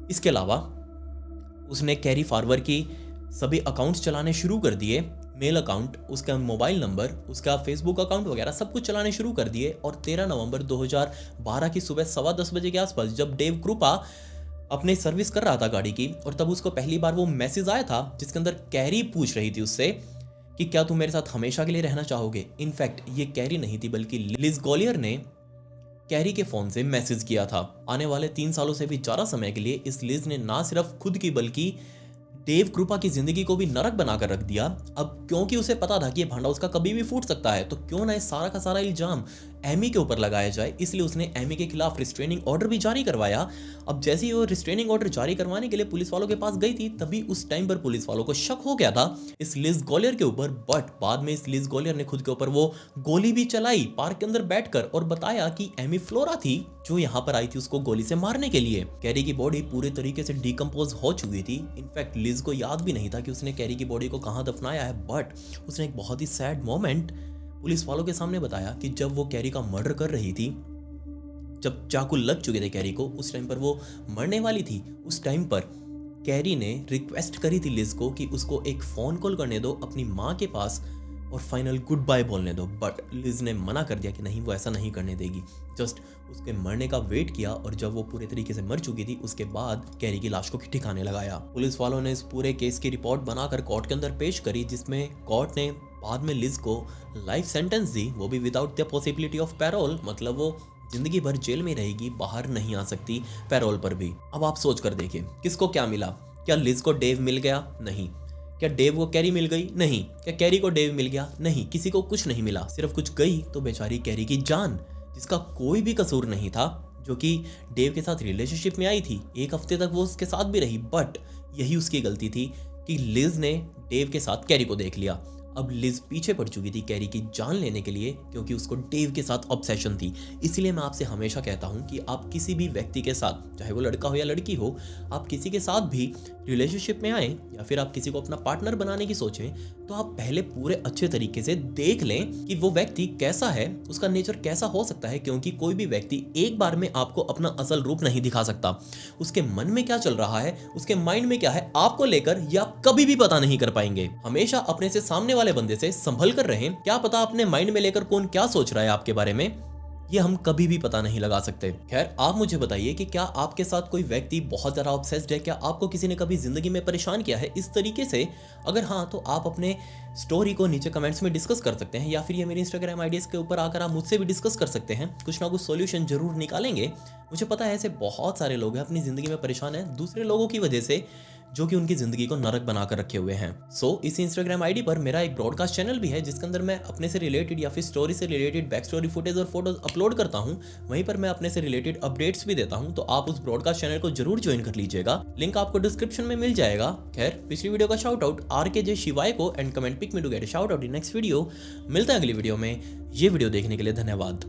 A: इसके अलावा उसने कैरी फार्वर की सभी अकाउंट्स चलाने शुरू कर दिए, मेल अकाउंट, उसका मोबाइल नंबर, उसका फेसबुक अकाउंट वगैरह सब कुछ चलाने शुरू कर दिए। और 13 नवंबर 2012 की सुबह 10:15 बजे के आसपास जब डेव कृपा अपने सर्विस कर रहा था गाड़ी की, और तब उसको पहली बार वो मैसेज आया था जिसके अंदर कैरी पूछ रही थी उससे कि क्या तुम मेरे साथ हमेशा के लिए रहना चाहोगे। इनफैक्ट ये कैरी नहीं थी बल्कि लिज कॉलियर ने कैरी के फोन से मैसेज किया था। आने वाले 3 सालों से भी ज्यादा समय के लिए इस लिज ने ना सिर्फ खुद की बल्कि डेव कृपा की जिंदगी को भी नरक बनाकर रख दिया। अब क्योंकि उसे पता था कि ये भांडा उसका कभी भी फूट सकता है, तो क्यों ना इस सारा का सारा इल्जाम एमी के ऊपर लगाया जाए, इसलिए उसने एमी के खिलाफ रिस्ट्रेनिंग ऑर्डर भी जारी करवाया। अब जैसे ही वो रिस्ट्रेनिंग ऑर्डर जारी करवाने के लिए पुलिस वालों के पास गई थी, तभी उस टाइम पर पुलिस वालों को शक हो गया था इस लिज कॉलियर के ऊपर। बट बाद में इस लिज कॉलियर ने खुद के ऊपर वो गोली भी चलाई पार्क के अंदर बैठकर और बताया कि एमी फ्लोरा थी जो यहाँ पर आई थी उसको गोली से मारने के लिए। कैरी की बॉडी पूरे तरीके से डिकम्पोज हो चुकी थी। इनफैक्ट लिज को याद भी नहीं था कि उसने कैरी की बॉडी को कहाँ दफनाया है। बट उसने एक बहुत ही सैड मोमेंट पुलिस वालों के सामने बताया कि जब वो कैरी का मर्डर कर रही थी, जब चाकू लग चुके थे कैरी को, उस टाइम पर वो मरने वाली थी, उस टाइम पर कैरी ने रिक्वेस्ट करी थी लिज को कि उसको एक फोन कॉल करने दो अपनी माँ के पास और फाइनल गुड बाय बोलने दो। बट लिज ने मना कर दिया कि नहीं, वो ऐसा नहीं करने देगी। जस्ट उसके मरने का वेट किया और जब वो पूरे तरीके से मर चुकी थी उसके बाद कैरी की लाश को ठिकाने लगाया। पुलिस वालों ने इस पूरे केस की रिपोर्ट बनाकर कोर्ट के अंदर पेश करी, जिसमें कोर्ट ने बाद में लिज को लाइफ सेंटेंस दी, वो भी without the possibility of parole. मतलब वो जिंदगी भर जेल में रहेगी, बाहर नहीं आ सकती पैरोल पर भी। अब आप सोच कर देखिए किसको क्या मिला। क्या लिज को डेव मिल गया? नहीं। क्या डेव को कैरी मिल गई? नहीं। क्या कैरी को डेव मिल गया? नहीं। किसी को कुछ नहीं मिला। सिर्फ कुछ गई तो बेचारी कैरी की जान, जिसका कोई भी कसूर नहीं था, जो कि डेव के साथ रिलेशनशिप में आई थी, 1 हफ्ते तक वो उसके साथ भी रही। बट यही उसकी गलती थी कि लिज ने डेव के साथ कैरी को देख लिया। अब लिज पीछे पड़ चुकी थी कैरी की जान लेने के लिए, क्योंकि उसको डेव के साथ ऑब्सेशन थी। इसीलिए मैं आपसे हमेशा कहता हूं कि आप किसी भी व्यक्ति के साथ, चाहे वो लड़का हो या लड़की हो, आप किसी के साथ भी रिलेशनशिप में आए या फिर आप किसी को अपना पार्टनर बनाने की सोचें, तो आप पहले पूरे अच्छे तरीके से देख लें कि वो व्यक्ति कैसा है, उसका नेचर कैसा हो सकता है, क्योंकि कोई भी व्यक्ति एक बार में आपको अपना असल रूप नहीं दिखा सकता। उसके मन में क्या चल रहा है, उसके माइंड में क्या है आपको लेकर, ये आप कभी भी पता नहीं कर पाएंगे। हमेशा अपने से सामने वाले बंदे से संभल कर रहें। क्या पता अपने माइंड में लेकर कौन क्या सोच रहा है आपके बारे में, ये हम कभी भी पता नहीं लगा सकते। खैर, आप मुझे बताइए कि क्या आपके साथ कोई व्यक्ति बहुत ज़्यादा ऑब्सेस्ड है? क्या आपको किसी ने कभी जिंदगी में परेशान किया है इस तरीके से? अगर हाँ, तो आप अपने स्टोरी को नीचे कमेंट्स में डिस्कस कर सकते हैं, या फिर ये मेरे इंस्टाग्राम आईडीज़ के ऊपर आकर आप मुझसे भी डिस्कस कर सकते हैं। कुछ ना कुछ सॉल्यूशन जरूर निकालेंगे। मुझे पता है ऐसे बहुत सारे लोग हैं अपनी ज़िंदगी में परेशान हैं दूसरे लोगों की वजह से, जो कि उनकी ज़िंदगी को नरक बनाकर रखे हुए हैं। सो इस इंस्टाग्राम आईडी पर मेरा एक ब्रॉडकास्ट चैनल भी है, जिसके अंदर मैं अपने से रिलेटेड या फिर स्टोरी से रिलेटेड बैक स्टोरी फुटेज और फोटोज अपलोड करता हूं। वहीं पर मैं अपने से रिलेटेड अपडेट्स भी देता हूं, तो आप उस ब्रॉडकास्ट चैनल को जरूर ज्वाइन कर लीजिएगा। लिंक आपको डिस्क्रिप्शन में मिल जाएगा। खैर, पिछली वीडियो का शाउट आउट RKJ शिवाय को and comment pick me to get a shout out in next video. मिलते हैं अगली वीडियो में। ये वीडियो देखने के लिए धन्यवाद।